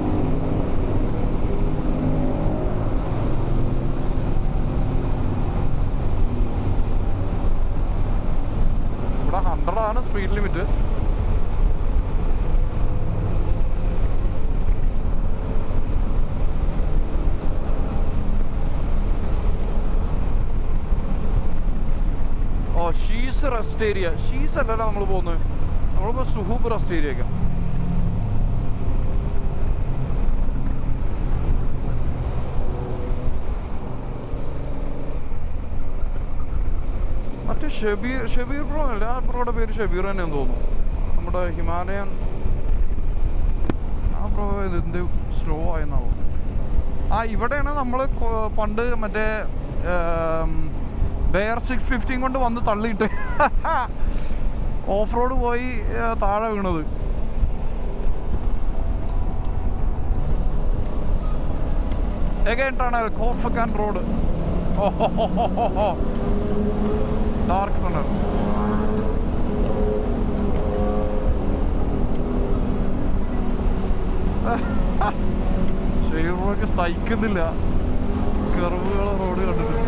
ഇവിടെ 100 speed limit. She's rest area. She's അല്ലല്ലോ നമ്മൾ പോകുന്നത്. നമ്മളിപ്പോൾ സുഹൂബ് റെസ്റ്റ് ഏരിയയൊക്കെ. മറ്റേ ഷബീർ ബ്രോ അല്ലേ? ആ ബ്രോയുടെ പേര് ഷബീർ തന്നെയെന്ന് തോന്നുന്നു. നമ്മുടെ ഹിമാലയൻ ആ ബ്രോ എന്ത് സ്ലോ ആയെന്നാവും. ഇവിടെയാണ് നമ്മൾ പണ്ട് മറ്റേ ബെയർ 650 കൊണ്ട് വന്ന് തള്ളിയിട്ട് ഓഫ് റോഡ് പോയി താഴെ വീണത്. Again tunnel, Khorfakan road. Oh, dark tunnel. ഷെയ്റൊക്കെ സഹിക്കുന്നില്ല കർവുകൾ റോഡ് കണ്ടിട്ട്.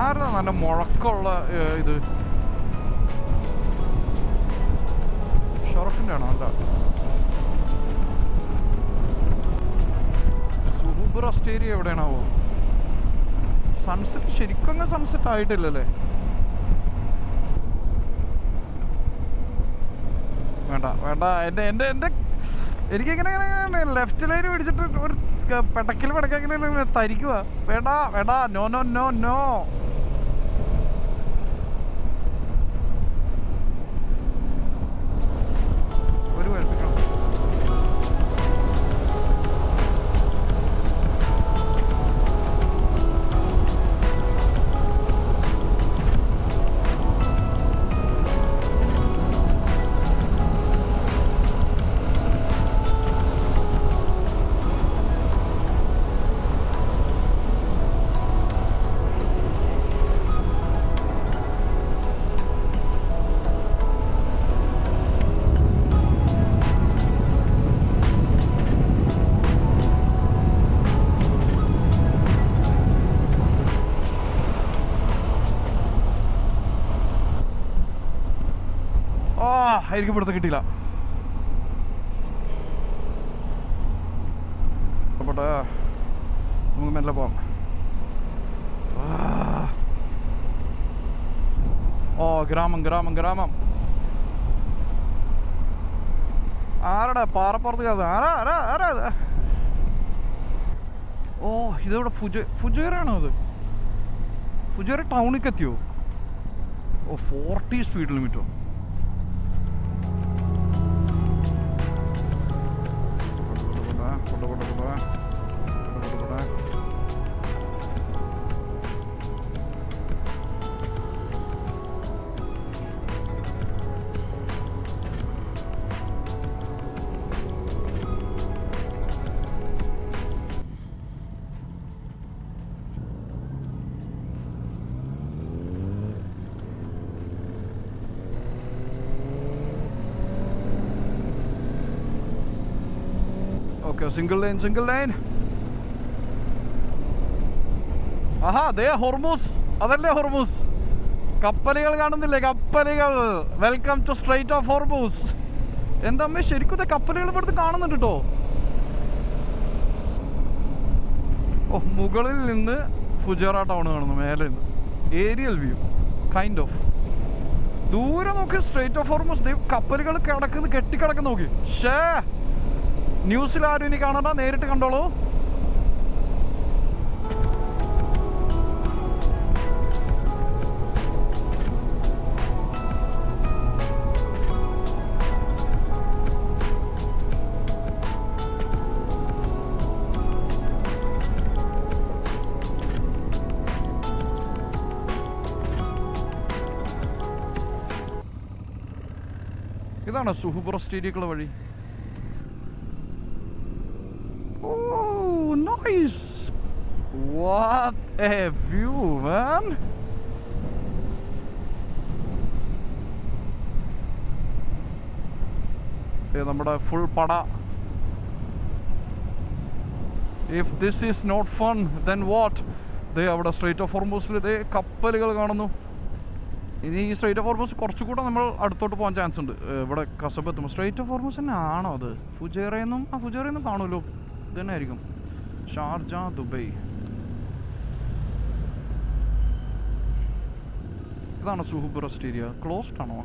ആരുടെ നല്ല മുഴക്കമുള്ള ഇത് ഷറഫിൻ്റെ ആണോ? അല്ല, സുഹൂബ് റെസ്റ്റ് ഏരിയ എവിടെയാണാവോ? സൺസെറ്റ് ശരിക്കും സൺസെറ്റ് ആയിട്ടില്ലല്ലേ? വേണ്ട വേണ്ട, എൻ്റെ എനിക്കിങ്ങനെ ലെഫ്റ്റ് ലൈൻ പിടിച്ചിട്ട് ഒരു പെടക്കിൽ പെടക്കിങ്ങനെ തരിക്കുക. വേണ്ട വേണ്ട, നോ നോ നോ നോ. ഒരു വയസ്സിക്കണം. എനിക്ക് ഇവിടുത്തെ കിട്ടിയില്ല. അപ്പോട്ടെ, നമുക്ക് മെല്ലെ പോവാം. ഓ, ഗ്രാമം ഗ്രാമം ഗ്രാമം. ആരടാ പാറപ്പുറത്ത് കഥ? ആരാ? ഓ, ഇതെവിടെ? ഫുജേറാണോ അത്? ഫുജേറ ടൗണിലേക്ക് എത്തിയോ? ഓ, 40 സ്പീഡ് ലിമിറ്റോ? Okay, single line. ആഹാ, ദേ ഹോർമൂസ്. അതല്ലേ ഹോർമൂസ്? കപ്പലുകൾ കാണുന്നില്ലേ? കപ്പലുകൾ. Welcome to strait of Hormuz. എൻ്റെ അമ്മ, ശരിക്കും കപ്പലുകൾ ഇവിടുത്തെ കാണുന്നുണ്ട് കേട്ടോ. ഓ, മുകളിൽ നിന്ന് ഫുജേറ ടൗൺ കാണുന്നു, മേലെ നിന്ന് ഏരിയൽ വ്യൂ കൈൻഡ് ഓഫ്. ദൂരെ നോക്കി സ്ട്രൈറ്റ് ഓഫ് ഹോർമൂസ്. കപ്പലുകൾ കെട്ടിക്കിടക്കുന്ന നോക്കി. ഷേ, ന്യൂസിൽ ആരും ഇനി കാണണ്ട, നേരിട്ട് കണ്ടോളൂ. ഇതാണ് സുഹുബറ സ്റ്റേഡിയക്കുള്ള വഴി. Oh, nice. What a view, man. നമ്മുടെ ഫുൾ പട. If this is not fun, then what? ദേ അവിടെ സ്ട്രൈറ്റ് ഓഫ് ഹോർമൂസിൽ ദേ കപ്പലുകൾ കാണുന്നു. ഇനി ഈ സ്ട്രൈറ്റ് ഓഫ് ഹോർമൂസ് കുറച്ചുകൂടെ നമ്മൾ അടുത്തോട്ട് പോകാൻ ചാൻസ് ഉണ്ട്. ഇവിടെ കസബ് എത്തുമ്പോൾ സ്ട്രൈറ്റ് ഓഫ് ഹോർമൂസ് തന്നെ ആണോ അത്? ഫുജേറയെന്നും കാണുമല്ലോ, ഇത് തന്നെ ആയിരിക്കും. Sharjah, Dubai. ഇതാണ് സുഹുബ് റെസ്റ്റ് ഏരിയ. ക്ലോസ്ഡ് ആണോ?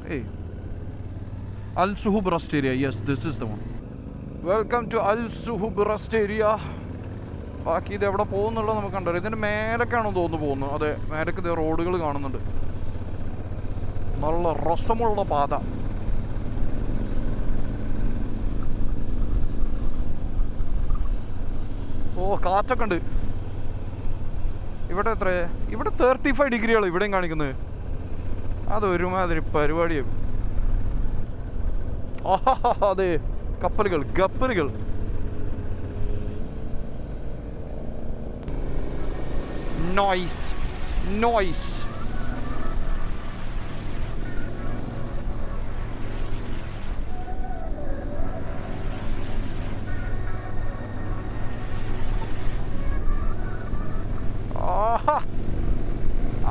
Al Suhub rest area. Yes, this is the one. Welcome to Al Suhub rest area. ബാക്കി ഇത് എവിടെ പോകുന്നുള്ളത് നമുക്ക് കണ്ടറിയാം. ഇതിൻ്റെ മേലേക്കാണോ തോന്നുന്നു പോകുന്നത്? അതെ, മേലേക്ക് ഇത് റോഡുകൾ കാണുന്നുണ്ട്. നല്ല രസമുള്ള പാത. ഓ, കാറ്റൊക്കെ ഉണ്ട് ഇവിടെ. ഇവിടെ 35 ഡിഗ്രിയാണ് ഇവിടെയും കാണിക്കുന്നത്. അതൊരുമാതിരി പരിപാടിയാണ്. അതെ, കപ്പലുകൾ. നോയ്സ്.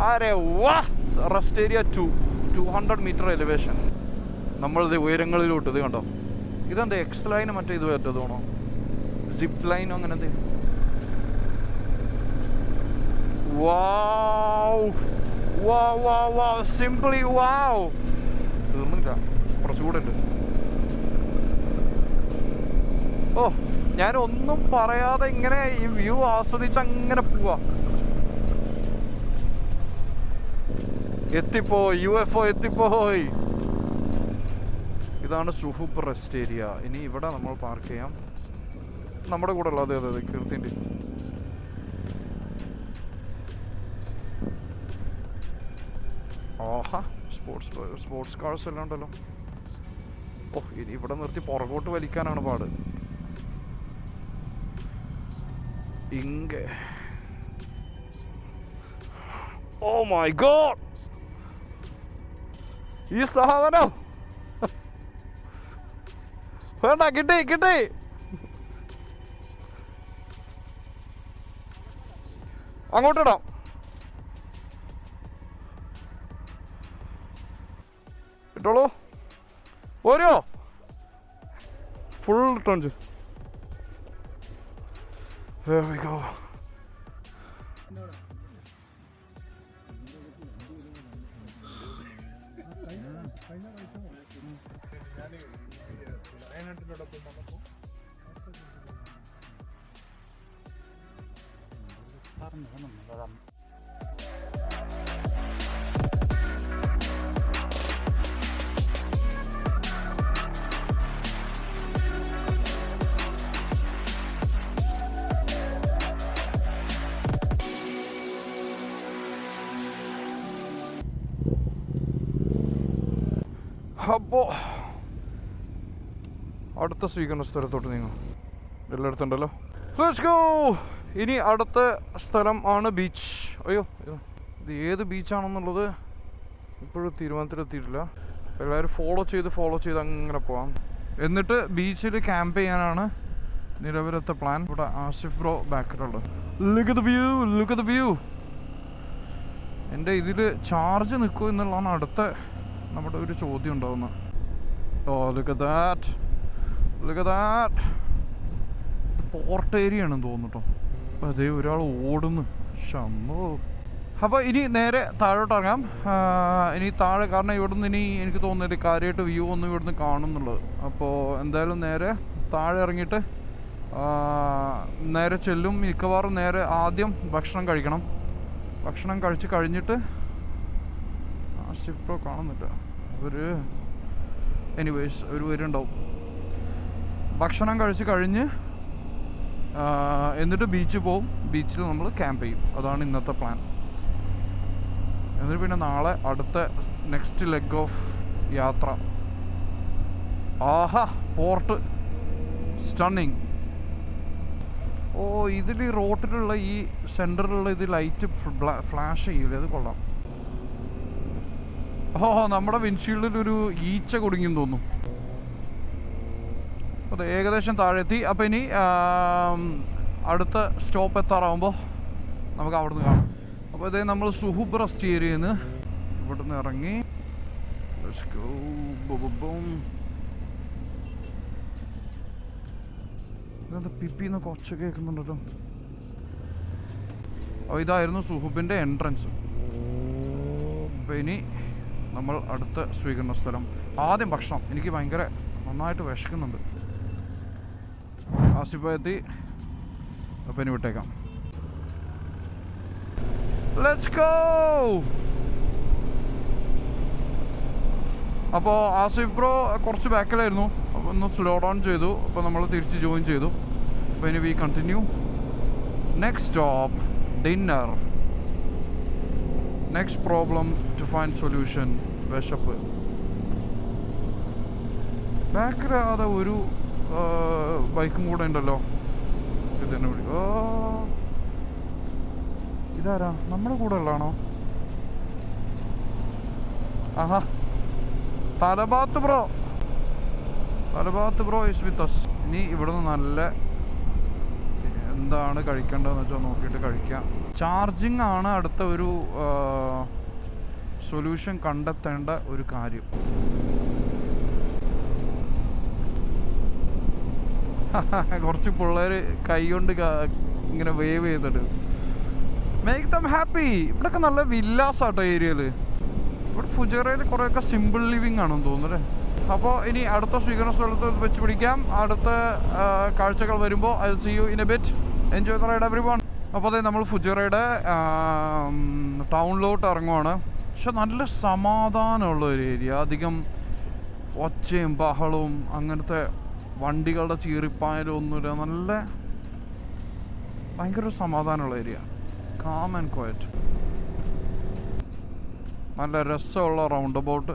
അരെ വാ, റെസ്റ്റ് ഏരിയ 200 മീറ്റർ എലിവേഷൻ. നമ്മളിത് ഉയരങ്ങളിലോട്ട്. ഇത് കണ്ടോ, ഇതെന്താ എക്സ് ലൈൻ മറ്റേ ഇത് പറ്റതോണോ? സിപ്പ് ലൈനോ അങ്ങനെ എന്തെങ്കിലും? സിംപ്ലി വാവ്. തീർന്നില്ല, കുറച്ചുകൂടെ ഉണ്ട്. ഓ, ഞാനൊന്നും പറയാതെ ഇങ്ങനെ ഈ വ്യൂ ആസ്വദിച്ച് അങ്ങനെ പോവാ. എത്തിപ്പോയി, UFO എത്തിപ്പോയി. ഇതാണ് സുഹുബ് റെസ്റ്റ് ഏരിയ. ഇനി ഇവിടെ നമ്മൾ പാർക്ക് ചെയ്യാം. നമ്മുടെ കൂടെ ഉള്ളത് അതെ കീർത്തിൻ്റെ. ആഹാ, സ്പോർട്സ് കാർസ് എല്ലാം ഉണ്ടല്ലോ. ഓ, ഇനി ഇവിടെ നിർത്തി പുറകോട്ട് വലിക്കാനാണ് പാട്. ഓ മൈ ഗോഡ്, ഈ സാധനം വേണ്ട. കിട്ടി. അങ്ങോട്ടിടാം. ഇട്ടോളൂ. ഓരോ full ton. There we go. അപ്പോൾ അടുത്ത സ്വീകരണ സ്ഥലത്തോട്ട് നീങ്ങും. എല്ലായിടത്തും ഉണ്ടല്ലോ. Let's go. ഇനി അടുത്ത സ്ഥലം ആണ് ബീച്ച്. അയ്യോ, ഇത് ഏത് ബീച്ചാണെന്നുള്ളത് ഇപ്പോഴും തീരുമാനത്തിലെത്തിയിട്ടില്ല. എല്ലാവരും ഫോളോ ചെയ്ത് അങ്ങനെ പോവാം. എന്നിട്ട് ബീച്ചിൽ ക്യാമ്പ് ചെയ്യാനാണ് നിലവിലത്തെ പ്ലാൻ. ഇവിടെ ആസിഫ് ബ്രോ ബാക്കിലുണ്ട്. Look at the view. എൻ്റെ ഇതിൽ ചാർജ് നിൽക്കുമോ എന്നുള്ളതാണ് അടുത്ത നമ്മുടെ ഒരു ചോദ്യം ഉണ്ടാവുന്നത്. Oh look at that. Port area ആണെന്ന് തോന്നുന്നു കേട്ടോ. അതേ ഒരാൾ ഓടുന്നു. ഷമ്മോ. അപ്പോൾ ഇനി നേരെ താഴോട്ട് ഇറങ്ങാം. ഇനി താഴെ, കാരണം ഇവിടുന്ന് ഇനി എനിക്ക് തോന്നുന്നില്ല കാര്യമായിട്ട് വ്യൂ ഒന്നും ഇവിടുന്ന് കാണുന്നുള്ളത്. അപ്പോൾ എന്തായാലും നേരെ താഴെ ഇറങ്ങിയിട്ട് നേരെ ചെല്ലും. മിക്കവാറും നേരെ ആദ്യം ഭക്ഷണം കഴിക്കണം. ഭക്ഷണം കഴിച്ച് കഴിഞ്ഞിട്ട് ആസിഫ് ബ്രോ കാണുന്നില്ല, എനിവേസ് ഒരു വരുന്നുണ്ടാവും. ഭക്ഷണം കഴിച്ച് കഴിഞ്ഞ് എന്നിട്ട് ബീച്ചിൽ പോവും. ബീച്ചിൽ നമ്മൾ ക്യാമ്പ് ചെയ്യും. അതാണ് ഇന്നത്തെ പ്ലാൻ. എന്നിട്ട് പിന്നെ നാളെ അടുത്ത നെക്സ്റ്റ് ലെഗ് ഓഫ് യാത്ര. ആഹാ, പോർട്ട് സ്റ്റണ്ണിങ്. ഓ, ഇതിൽ ഈ റോട്ടിലുള്ള ഈ സെൻറ്ററിലുള്ള ഇത് ലൈറ്റ് ഫ്ലാഷ് ചെയ്യില്ലേ, അത് കൊള്ളാം. ഓ, നമ്മുടെ വിൻഷീൽഡിലൊരു ഈച്ച കുടുങ്ങിയെന്ന് തോന്നുന്നു. അത് ഏകദേശം താഴെ എത്തി. അപ്പോൾ ഇനി അടുത്ത സ്റ്റോപ്പ് എത്താറാകുമ്പോൾ നമുക്ക് അവിടെ നിന്ന് കാണാം. അപ്പോൾ ഇതേ നമ്മൾ സുഹുബ് റെസ്റ്റ് ഏരിയയിൽ നിന്ന് ഇവിടെ നിന്ന് ഇറങ്ങി ഇതെന്താ പിപ്പിന്നൊക്കെ ഒച്ച കേൾക്കുന്നുണ്ടല്ലോ. അപ്പോൾ ഇതായിരുന്നു സുഹുബിൻ്റെ എൻട്രൻസ്. അപ്പോൾ ഇനി നമ്മൾ അടുത്ത സ്വീകരണ സ്ഥലം. ആദ്യം ഭക്ഷണം. എനിക്ക് ഭയങ്കര നന്നായിട്ട് വിശക്കുന്നുണ്ട്. ആസിഫ് എത്തി. അപ്പോൾ ഇനി വിട്ടേക്കാം. Let's go. അപ്പോൾ ആസിഫ് ബ്രോ കുറച്ച് ബാക്കിലായിരുന്നു. അപ്പോൾ ഒന്ന് സ്ലോ ഡൗൺ ചെയ്തു. അപ്പോൾ നമ്മൾ തിരിച്ച് ജോയിൻ ചെയ്തു. അപ്പോൾ ഇനി we continue. Next stop dinner. Next problem to find solution. വിശപ്പ്. ബാക്കിലാതെ ഒരു ബൈക്കും കൂടെ ഉണ്ടല്ലോ. ഇതന്നെ വിളി. ഓ, ഇതാരാ? നമ്മുടെ കൂടെ ഉള്ളതാണോ? ആഹാ, Talabat bro is with us. ഇനി ഇവിടുന്ന് നല്ല എന്താണ് കഴിക്കേണ്ടതെന്ന് വെച്ചാൽ നോക്കിയിട്ട് കഴിക്കാം. ചാർജിങ് ആണ് അടുത്ത ഒരു സൊല്യൂഷൻ കണ്ടെത്തേണ്ട ഒരു കാര്യം. കുറച്ച് പിള്ളേർ കൈ കൊണ്ട് ഇങ്ങനെ വേവ് ചെയ്തിട്ട് മേക്ക് ദം ഹാപ്പി. ഇവിടെയൊക്കെ നല്ല വില്ലാസാട്ടോ ഏരിയയിൽ. ഇവിടെ ഫുജേറയിൽ കുറേയൊക്കെ സിമ്പിൾ ലിവിങ് ആണെന്ന് തോന്നുന്നു അല്ലേ. അപ്പോൾ ഇനി അടുത്ത സ്വീകരണ സ്ഥലത്ത് വെച്ച് പിടിക്കാം. അടുത്ത കാഴ്ചകൾ വരുമ്പോൾ I will see you in a bit. Enjoy the ride everyone. അപ്പോൾ അതെ, നമ്മൾ ഫുജേറയുടെ ടൗണിലോട്ട് ഇറങ്ങുവാണ്. പക്ഷെ നല്ല സമാധാനമുള്ള ഒരു ഏരിയ. അധികം ഒച്ചയും ബഹളവും അങ്ങനത്തെ വണ്ടികളുടെ ചീറിപ്പായാലും ഒന്നുമില്ല. നല്ല ഭയങ്കര സമാധാനമുള്ള ഏരിയ. Calm and quiet. നല്ല രസമുള്ള റൗണ്ട് അബൌട്ട്.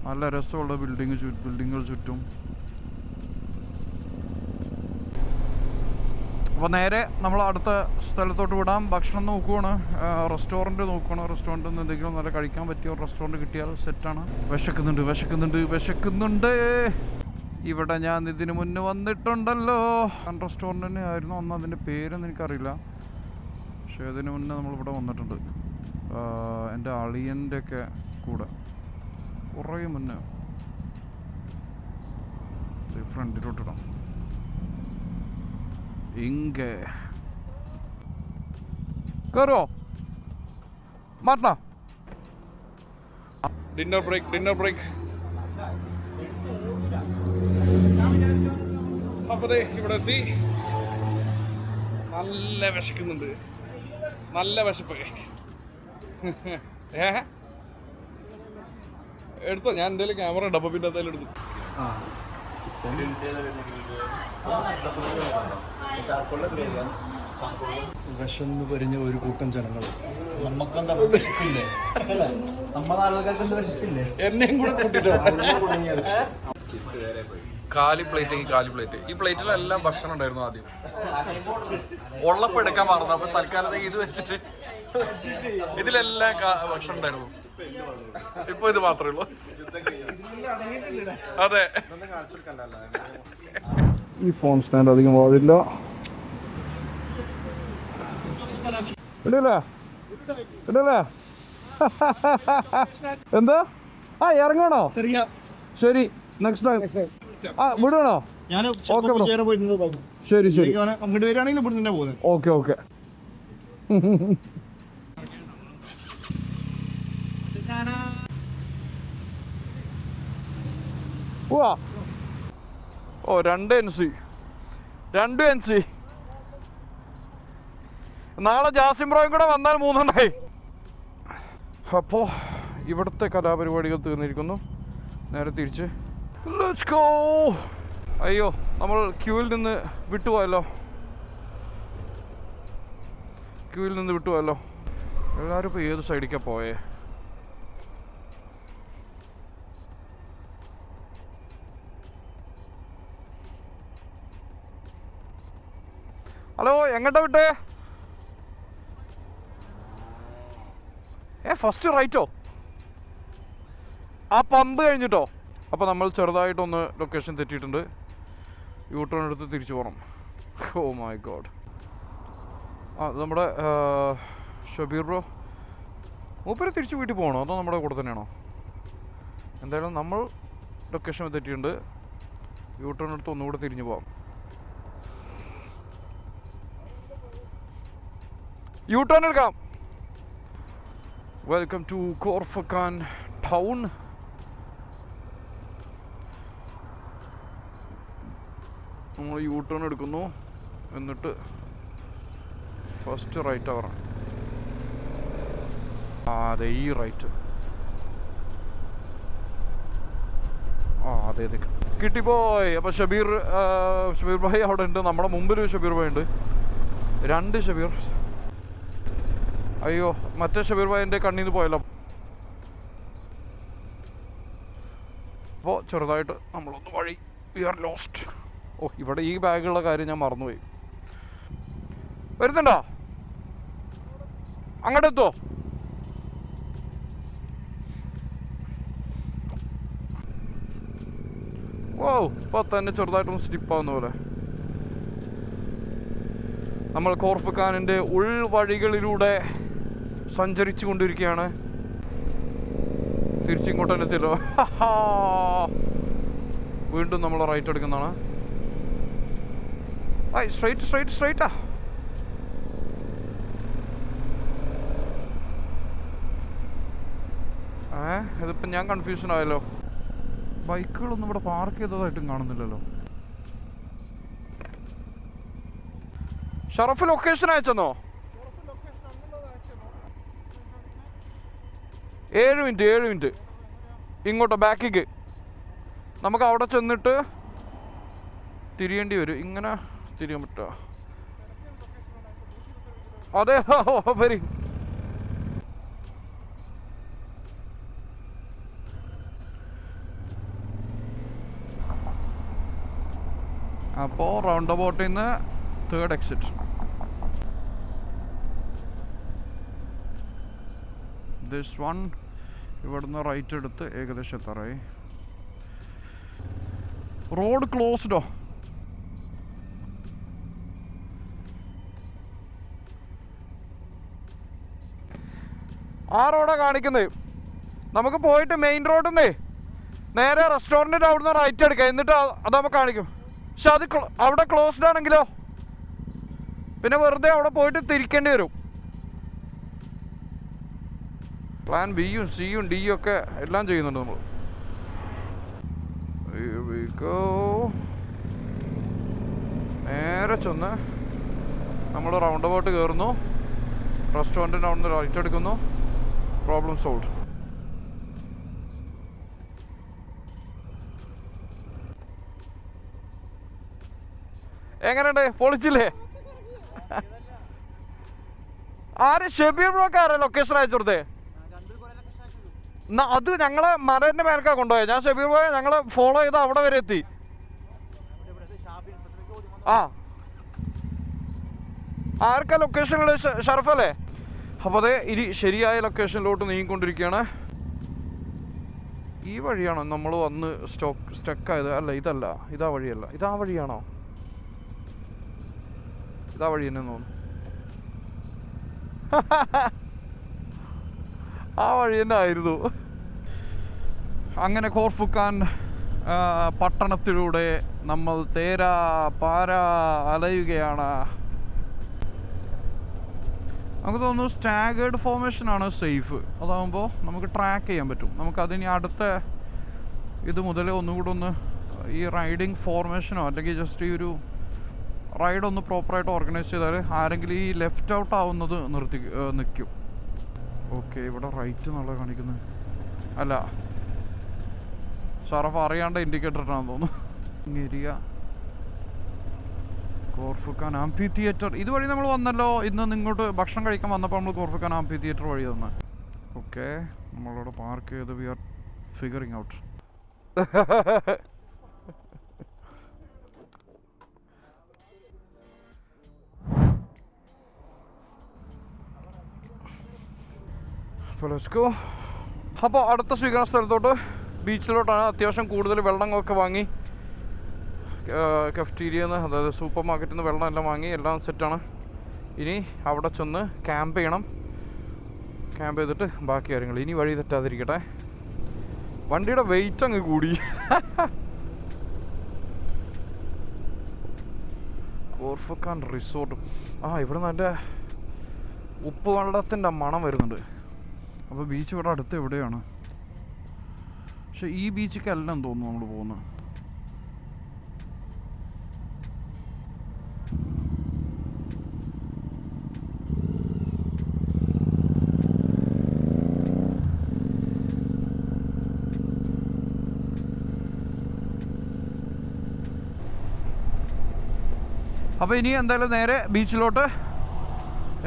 നല്ല രസമുള്ള ബിൽഡിങ്ങുകൾ ചുറ്റും. അപ്പോൾ നേരെ നമ്മൾ അടുത്ത സ്ഥലത്തോട്ട് വിടാം. ഭക്ഷണം നോക്കുവാണ്. റെസ്റ്റോറൻറ്റ് നോക്കുകയാണ്. റെസ്റ്റോറൻറ്റിൽ നിന്ന് എന്തെങ്കിലും നല്ല കഴിക്കാൻ പറ്റിയ ഒരു റെസ്റ്റോറൻറ്റ് കിട്ടിയാൽ സെറ്റാണ്. വിശക്കുന്നുണ്ട്. ഇവിടെ ഞാൻ ഇതിന് മുന്നേ വന്നിട്ടുണ്ടല്ലോ. റെസ്റ്റോറൻറ്റിന് ആയിരുന്നു അന്ന്. അതിൻ്റെ പേരൊന്നും എനിക്കറിയില്ല. പക്ഷേ അതിന് മുന്നേ നമ്മളിവിടെ വന്നിട്ടുണ്ട്. എൻ്റെ അളിയൻ്റെ ഒക്കെ കൂടെ കുറേ മുന്നേ. ഫ്രണ്ടിലോട്ടിടാം. ഇங்கே കയറോ മാറ്റാ. Dinner break. അപ്പോൾ ഇവിടെ എത്തി. നല്ല വിശക്കുന്നുണ്ട്. നല്ല വിശപ്പ്. എടുത്തോ? ഞാൻ എൻ്റെ ക്യാമറ ഉണ്ട്. അപ്പോൾ പിന്നെ എന്തായാലും എടുത്തു. വിശന്ന് പരിഞ്ഞ ഒരു കൂട്ടം ജനങ്ങൾ. എന്നെയും കൂടെ കൂട്ടിട്ട് കാലി പ്ലേറ്റ്. ഈ പ്ലേറ്റിലെല്ലാം ഭക്ഷണം ഉണ്ടായിരുന്നു. ആദ്യം ഉള്ളപ്പോൾ എടുക്കാൻ മറന്നു. അപ്പൊ തൽക്കാലത്തേക്ക് ഇത് വെച്ചിട്ട് ഇതിലെല്ലാം ഭക്ഷണം ഉണ്ടായിരുന്നു. ഇപ്പൊ ഇത് മാത്രമേ ഉള്ളൂ. അതെ, ഈ ഫോൺ സ്റ്റാൻഡ് അധികം പാടില്ല. ഇടല്ലേ ഇടല്ലേ എന്താ? ആ ഇറങ്ങണോ? ശരി, നെക്സ്റ്റ് ടൈം. ആ വിടണോ? ഓക്കെ ബ്രോ, ശരി ശരി, അങ്ങോട്ട് വരികയാണെങ്കിൽ ഇവിടെ തന്നെ പോകുന്നത്. Okay okay. ഓ 2 NC നാളെ ജാസിം ബ്രോയും കൂടെ വന്നാൽ 3 അപ്പോൾ ഇവിടുത്തെ കലാപരിപാടികൾ തീർന്നിരിക്കുന്നു. നേരെ തിരിച്ച് ലെറ്റ്സ് ഗോ. അയ്യോ, നമ്മൾ ക്യൂവിൽ നിന്ന് വിട്ടുപോയല്ലോ. എല്ലാവരും ഇപ്പോൾ ഏത് സൈഡിലേക്കാണ് പോയേ? ഹലോ, എങ്ങോട്ടാ വിട്ടേ? ഫസ്റ്റ് റൈറ്റോ? ആ പമ്പ് കഴിഞ്ഞിട്ടോ? അപ്പോൾ നമ്മൾ ചെറുതായിട്ടൊന്ന് ലൊക്കേഷൻ തെറ്റിയിട്ടുണ്ട്. യൂട്ടേൺ എടുത്ത് തിരിച്ചു പോകണം. Oh my god. ആ, നമ്മുടെ ഷബീർ ബ്രോ മൂപ്പര് തിരിച്ച് വീട്ടിൽ പോകണോ അതോ നമ്മുടെ കൂടെ തന്നെയാണോ? എന്തായാലും നമ്മൾ ലൊക്കേഷൻ തെറ്റിയിട്ടുണ്ട്. യൂട്ടേൺ എടുത്ത് ഒന്നുകൂടെ തിരിഞ്ഞു പോകാം. യൂട്ടേൺ എടുക്കാം. Welcome to Khor Fakkan town. നമ്മൾ യൂട്ടേൺ എടുക്കുന്നു. എന്നിട്ട് ഫസ്റ്റ് റൈറ്റ് ആവണം. അതെ, ഈ റൈറ്റ്. അതെ അതെ, കിട്ടിപ്പോയി. അപ്പോൾ ഷബീർ ഭായ് അവിടെ ഉണ്ട്. നമ്മുടെ മുമ്പിൽ ഷബീർ ഭായ് ഉണ്ട്. 2 ഷബീർ. അയ്യോ, മറ്റേ ഷബീർ ഭായ് എൻ്റെ കണ്ണിൽ നിന്ന് പോയല്ലോ. അപ്പോൾ ചെറുതായിട്ട് നമ്മളൊന്ന് വഴി വി ആർ ലോസ്റ്റ്. ഓ, ഇവിടെ ഈ ബാഗുള്ള കാര്യം ഞാൻ മറന്നുപോയി. വരുന്നുണ്ടോ? അങ്ങോട്ട് എത്തുമോ? ഓ, ഇപ്പോൾ തന്നെ ചെറുതായിട്ടൊന്ന് സ്ലിപ്പാവുന്ന പോലെ. നമ്മൾ കോർഫക്കാനിൻ്റെ ഉൾവഴികളിലൂടെ സഞ്ചരിച്ചു കൊണ്ടിരിക്കുകയാണ്. തിരിച്ചിങ്ങോട്ട് തന്നെ എത്തിയല്ലോ. വീണ്ടും നമ്മൾ റൈറ്റ് എടുക്കുന്നതാണ്. സ്ട്രൈറ്റാ. ഇതിപ്പം ഞാൻ കൺഫ്യൂഷൻ ആയല്ലോ. ബൈക്കുകളൊന്നും ഇവിടെ പാർക്ക് ചെയ്തതായിട്ടും കാണുന്നില്ലല്ലോ. ഷറഫ് ലൊക്കേഷൻ അയച്ചെന്നോ? 7 മിനിറ്റ് ഇങ്ങോട്ടോ, ബാക്കിക്ക്. നമുക്ക് അവിടെ ചെന്നിട്ട് തിരിയേണ്ടി വരും. ഇങ്ങനെ തിരിയാൻ പറ്റുമോ? അതെ, വരി. അപ്പോൾ റൗണ്ട് അബൌട്ടിൽ നിന്ന് 3rd എക്സിറ്റ്. This one. ഇവിടുന്ന് റൈറ്റ് എടുത്ത് ഏകദേശം എത്താറായി. റോഡ് ക്ലോസ്ഡോ? ആ റോഡാ കാണിക്കുന്നത്. നമുക്ക് പോയിട്ട് മെയിൻ റോഡിൽ നിന്നേ നേരെ റെസ്റ്റോറൻറ്റിൻ്റെ അവിടുന്ന് റൈറ്റ് എടുക്കാം. എന്നിട്ട് അത് നമുക്ക് കാണിക്കും. പക്ഷെ അത് അവിടെ ക്ലോസ്ഡ് ആണെങ്കിലോ പിന്നെ വെറുതെ അവിടെ പോയിട്ട് തിരിക്കേണ്ടി വരും. പ്ലാൻ ബിയും സിയും ഡിയും ഒക്കെ എല്ലാം ചെയ്യുന്നുണ്ട് നമ്മൾ. നേരെ ചെന്ന് നമ്മൾ റൗണ്ട് അബൌട്ട് കയറുന്നു. റെസ്റ്റോറൻറ്റിൻ്റെ അവിടെ നിന്ന് റൈറ്റ് എടുക്കുന്നു. Problem solve. എങ്ങനെയുണ്ട്? പൊളിച്ചില്ലേ? ആര്? ഷബീർ ബ്രോക്കാരെ ലൊക്കേഷൻ അയച്ചു കൊടുത്തേ? അത് ഞങ്ങളെ മലേൻ്റെ മേൽക്കാ കൊണ്ടുപോയത്. ഞാൻ ഷബീർ ബ്രോയെ ഞങ്ങളെ ഫോളോ ചെയ്ത് അവിടെ വരെ എത്തി. ആർക്കാ ലൊക്കേഷനുള്ളത്? ഷറഫല്ലേ? അപ്പോൾ അതേ ഇനി ശരിയായ ലൊക്കേഷനിലോട്ട് നീങ്ങിക്കൊണ്ടിരിക്കുകയാണ്. ഈ വഴിയാണോ നമ്മൾ വന്ന് സ്റ്റക്കായത്? അല്ല, ഇതല്ല, ഇതാ വഴിയല്ല. ഇതാ വഴിയാണോ? ഇതാ വഴി തന്നെ തോന്നുന്നു. ആ വഴി തന്നെ ആയിരുന്നു. അങ്ങനെ കോർഫുക്കാൻ പട്ടണത്തിലൂടെ നമ്മൾ തേരാ പാരാ അലയുകയാണ്. നമുക്ക് തോന്നുന്നു സ്റ്റാഗേർഡ് ഫോർമേഷനാണ് സേഫ്. അതാകുമ്പോൾ നമുക്ക് ട്രാക്ക് ചെയ്യാൻ പറ്റും. നമുക്കതിനി അടുത്ത ഇത് മുതൽ ഒന്നുകൂടെ ഒന്ന് ഈ റൈഡിങ് ഫോർമേഷനോ അല്ലെങ്കിൽ ജസ്റ്റ് ഈ ഒരു റൈഡൊന്ന് പ്രോപ്പറായിട്ട് ഓർഗനൈസ് ചെയ്താൽ ആരെങ്കിലും ഈ ലെഫ്റ്റ് ഔട്ട് ആവുന്നത് നിൽക്കും. ഓക്കെ, ഇവിടെ റൈറ്റ് എന്നുള്ള കാണിക്കുന്നത് അല്ല, ഷറഫ് അറിയാണ്ട് ഇൻഡിക്കേറ്റർ ഇട്ടാന്ന് തോന്നുന്നു. ഏരിയ കോർഫുക്കാൻ ആംഫി തിയേറ്റർ ഇതുവഴി നമ്മൾ വന്നല്ലോ. ഇന്ന് ഇങ്ങോട്ട് ഭക്ഷണം കഴിക്കാൻ വന്നപ്പോൾ നമ്മൾ കോർഫുക്കാൻ ആംഫി തിയേറ്റർ വഴി തന്നെ. ഓക്കെ, നമ്മളവിടെ പാർക്ക് ചെയ്ത് വി ആർ ഫിഗറിങ് ഔട്ട്. അപ്പോൾ അടുത്ത സ്വീകരണ സ്ഥലത്തോട്ട് ബീച്ചിലോട്ടാണ്. അത്യാവശ്യം കൂടുതൽ വെള്ളമൊക്കെ വാങ്ങി കഫ്റ്റീരിയന്ന്, അതായത് സൂപ്പർ മാർക്കറ്റിൽ നിന്ന് വെള്ളം എല്ലാം വാങ്ങി, എല്ലാം സെറ്റാണ്. ഇനി അവിടെ ചെന്ന് ക്യാമ്പ് ചെയ്യണം. ക്യാമ്പ് ചെയ്തിട്ട് ബാക്കി കാര്യങ്ങൾ. ഇനി വഴി തെറ്റാതിരിക്കട്ടെ. വണ്ടിയുടെ വെയിറ്റ് അങ്ങ് കൂടി. Khor Fakkan resort. ഇവിടെ നല്ല ഉപ്പ് വെള്ളത്തിൻ്റെ മണം വരുന്നുണ്ട്. അപ്പോൾ ബീച്ച് ഇവിടെ അടുത്ത് എവിടെയാണ്? പക്ഷെ ഈ ബീച്ചിലേക്കല്ലെന്ന് തോന്നുന്നു നമ്മൾ പോകുന്നത്. അപ്പോൾ ഇനി എന്തായാലും നേരെ ബീച്ചിലോട്ട്,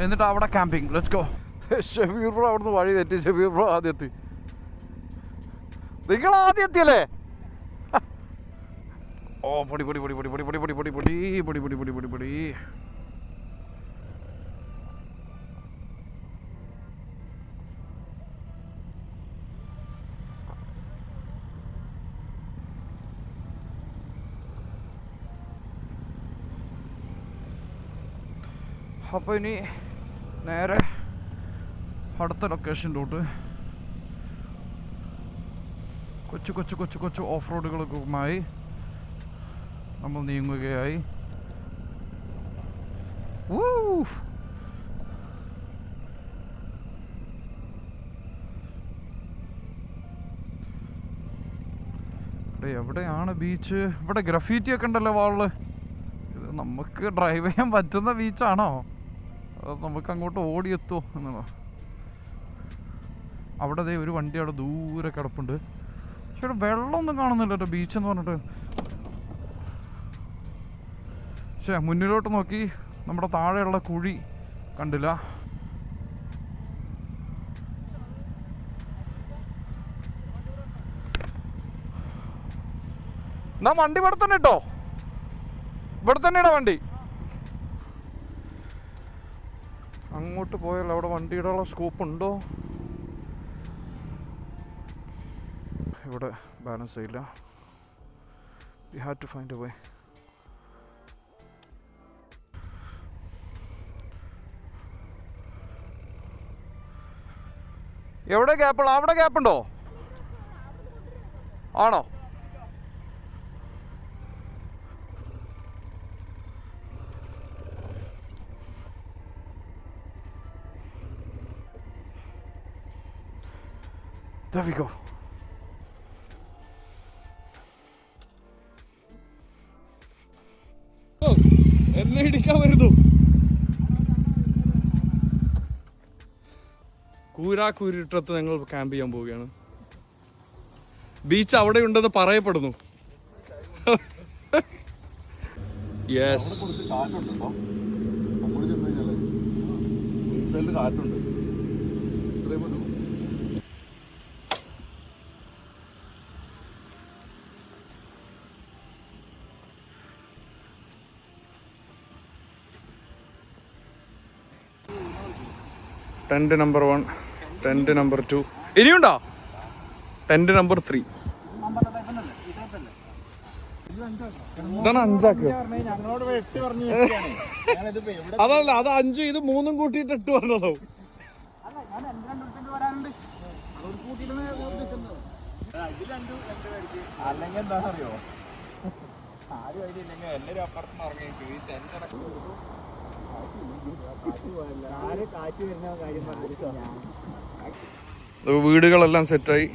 എന്നിട്ട് അവിടെ camping. Let's go. Shabeer bro അവിടുന്ന് വഴി തെറ്റി. ഷബീർ ബ്രോ ആദ്യം എത്തി. നിങ്ങൾ ആദ്യം എത്തിയല്ലേ? പൊടി പൊടി പൊടി പൊടി പൊടി പൊടി പൊടി പൊടി പൊടി പൊടി പൊടി പൊടി പൊടി പൊടി. അപ്പോൾ ഇനി നേരെ അടുത്ത ലൊക്കേഷനിലോട്ട് കൊച്ചു കൊച്ചു കൊച്ചു കൊച്ചു ഓഫ് റോഡുകളുമായി നമ്മൾ നീങ്ങുകയായി. എവിടെയാണ് ബീച്ച്? ഇവിടെ ഗ്രഫീറ്റി ഒക്കെ ഉണ്ടല്ലോ വാളില്. ഇത് നമുക്ക് ഡ്രൈവ് ചെയ്യാൻ പറ്റുന്ന ബീച്ചാണോ? അത് നമുക്ക് അങ്ങോട്ട് ഓടിയെത്തുമോ എന്നതാ. അവിടെ ദേ ഒരു വണ്ടി അവിടെ ദൂരെ കിടപ്പുണ്ട്. പക്ഷെ ഇവിടെ വെള്ളമൊന്നും കാണുന്നില്ല കേട്ടോ, ബീച്ചെന്ന് പറഞ്ഞിട്ട്. പക്ഷേ മുന്നിലോട്ട് നോക്കി നമ്മുടെ താഴെയുള്ള കുഴി കണ്ടില്ല. എന്നാ വണ്ടി ഇവിടെ തന്നെ ഇട്ടോ. ഇവിടെ തന്നെയാണോ വണ്ടി? അങ്ങോട്ട് പോയാൽ അവിടെ വണ്ടിയുടെ ഉള്ള സ്കോപ്പ് ഉണ്ടോ? ഇവിടെ ബാലൻസ് ചെയ്യില്ല. We have to find a way. എവിടെ ഗ്യാപ്പുള്ള? അവിടെ ഗ്യാപ്പുണ്ടോ? ആണോ? There we go. എന്നെ ഇടിക്കാൻ വരുന്നു. കൂരാക്കൂരിട്ടത്ത് ഞങ്ങൾ ക്യാമ്പ് ചെയ്യാൻ പോവുകയാണ്. ബീച്ച് അവിടെ ഉണ്ടെന്ന് പറയപ്പെടുന്നു. കാറ്റുണ്ട്. Tent number 1, tent number 2. ഇനിയുണ്ടോ? Tent number 3. ഇതാണ് 5 ആക്കുക. അതല്ല, അത് 5 ഇത് 3 കൂട്ടിയിട്ട് 8 പറഞ്ഞതോ. അല്ലെങ്കിൽ എന്താണെന്നറിയോ, ആരും അതിലില്ലെങ്കിൽ എല്ലാവരും അപ്പുറത്തുനിന്ന് ഇറങ്ങി കാറ്റ് വരുന്ന കാര്യം പറഞ്ഞു. വീടുകളെല്ലാം സെറ്റായി.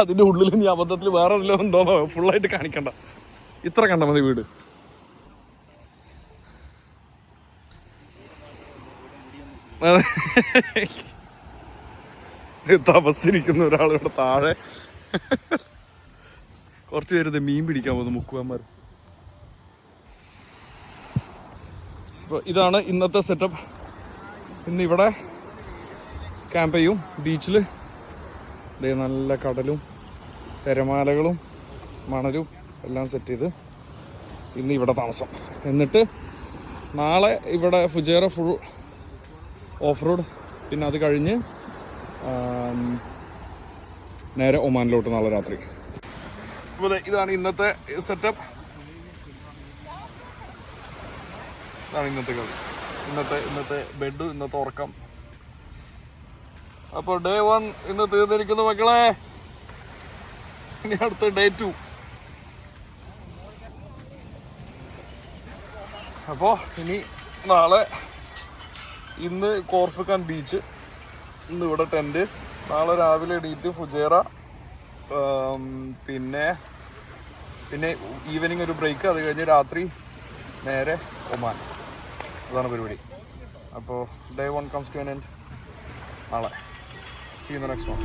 അതിന്റെ ഉള്ളിൽ നീ അബദ്ധത്തിൽ വേറെ ഉണ്ടോന്നോ ഫുള്ളായിട്ട് കാണിക്കണ്ട, ഇത്ര കണ്ട മതി വീട്. തപസ്സിരിക്കുന്ന ഒരാൾ ഇവിടെ താഴെ. കുറച്ച് പേര് മീൻ പിടിക്കാൻ പോകുന്നു, മുക്കുവന്മാർ. അപ്പോൾ ഇതാണ് ഇന്നത്തെ സെറ്റപ്പ്. ഇന്ന് ഇവിടെ ക്യാമ്പ് ചെയ്യും ബീച്ചിൽ. നല്ല കടലും തിരമാലകളും മണലും എല്ലാം സെറ്റ് ചെയ്ത് ഇന്ന് ഇവിടെ താമസം. എന്നിട്ട് നാളെ ഇവിടെ ഫുജേറ ഫുൾ ഓഫ് റോഡ്. പിന്നെ അത് കഴിഞ്ഞ് നേരെ ഒമാനിലോട്ട് നാളെ രാത്രി. അപ്പോൾ ഇതാണ് ഇന്നത്തെ സെറ്റപ്പ്. ഇതാണ് ഇന്നത്തെ കളി, ഇന്നത്തെ ബെഡ്, ഇന്നത്തെ ഉറക്കം. അപ്പോൾ ഡേ 1 ഇന്ന് തീർന്നിരിക്കുന്നു മക്കളെ. ഇനി അടുത്ത ഡേ 2. അപ്പോൾ ഇനി നാളെ, ഇന്ന് കോർഫിക്കാൻ ബീച്ച്, ഇന്ന് ഇവിടെ ടെൻറ്റ്, നാളെ രാവിലെ എണീറ്റ് ഫുജേറ, പിന്നെ ഈവനിങ് ഒരു ബ്രേക്ക്, അത് കഴിഞ്ഞ് രാത്രി നേരെ ഒമാൻ. അതാണ് പരിപാടി. അപ്പോൾ day 1 comes to an end നാളെ. See you in the next one.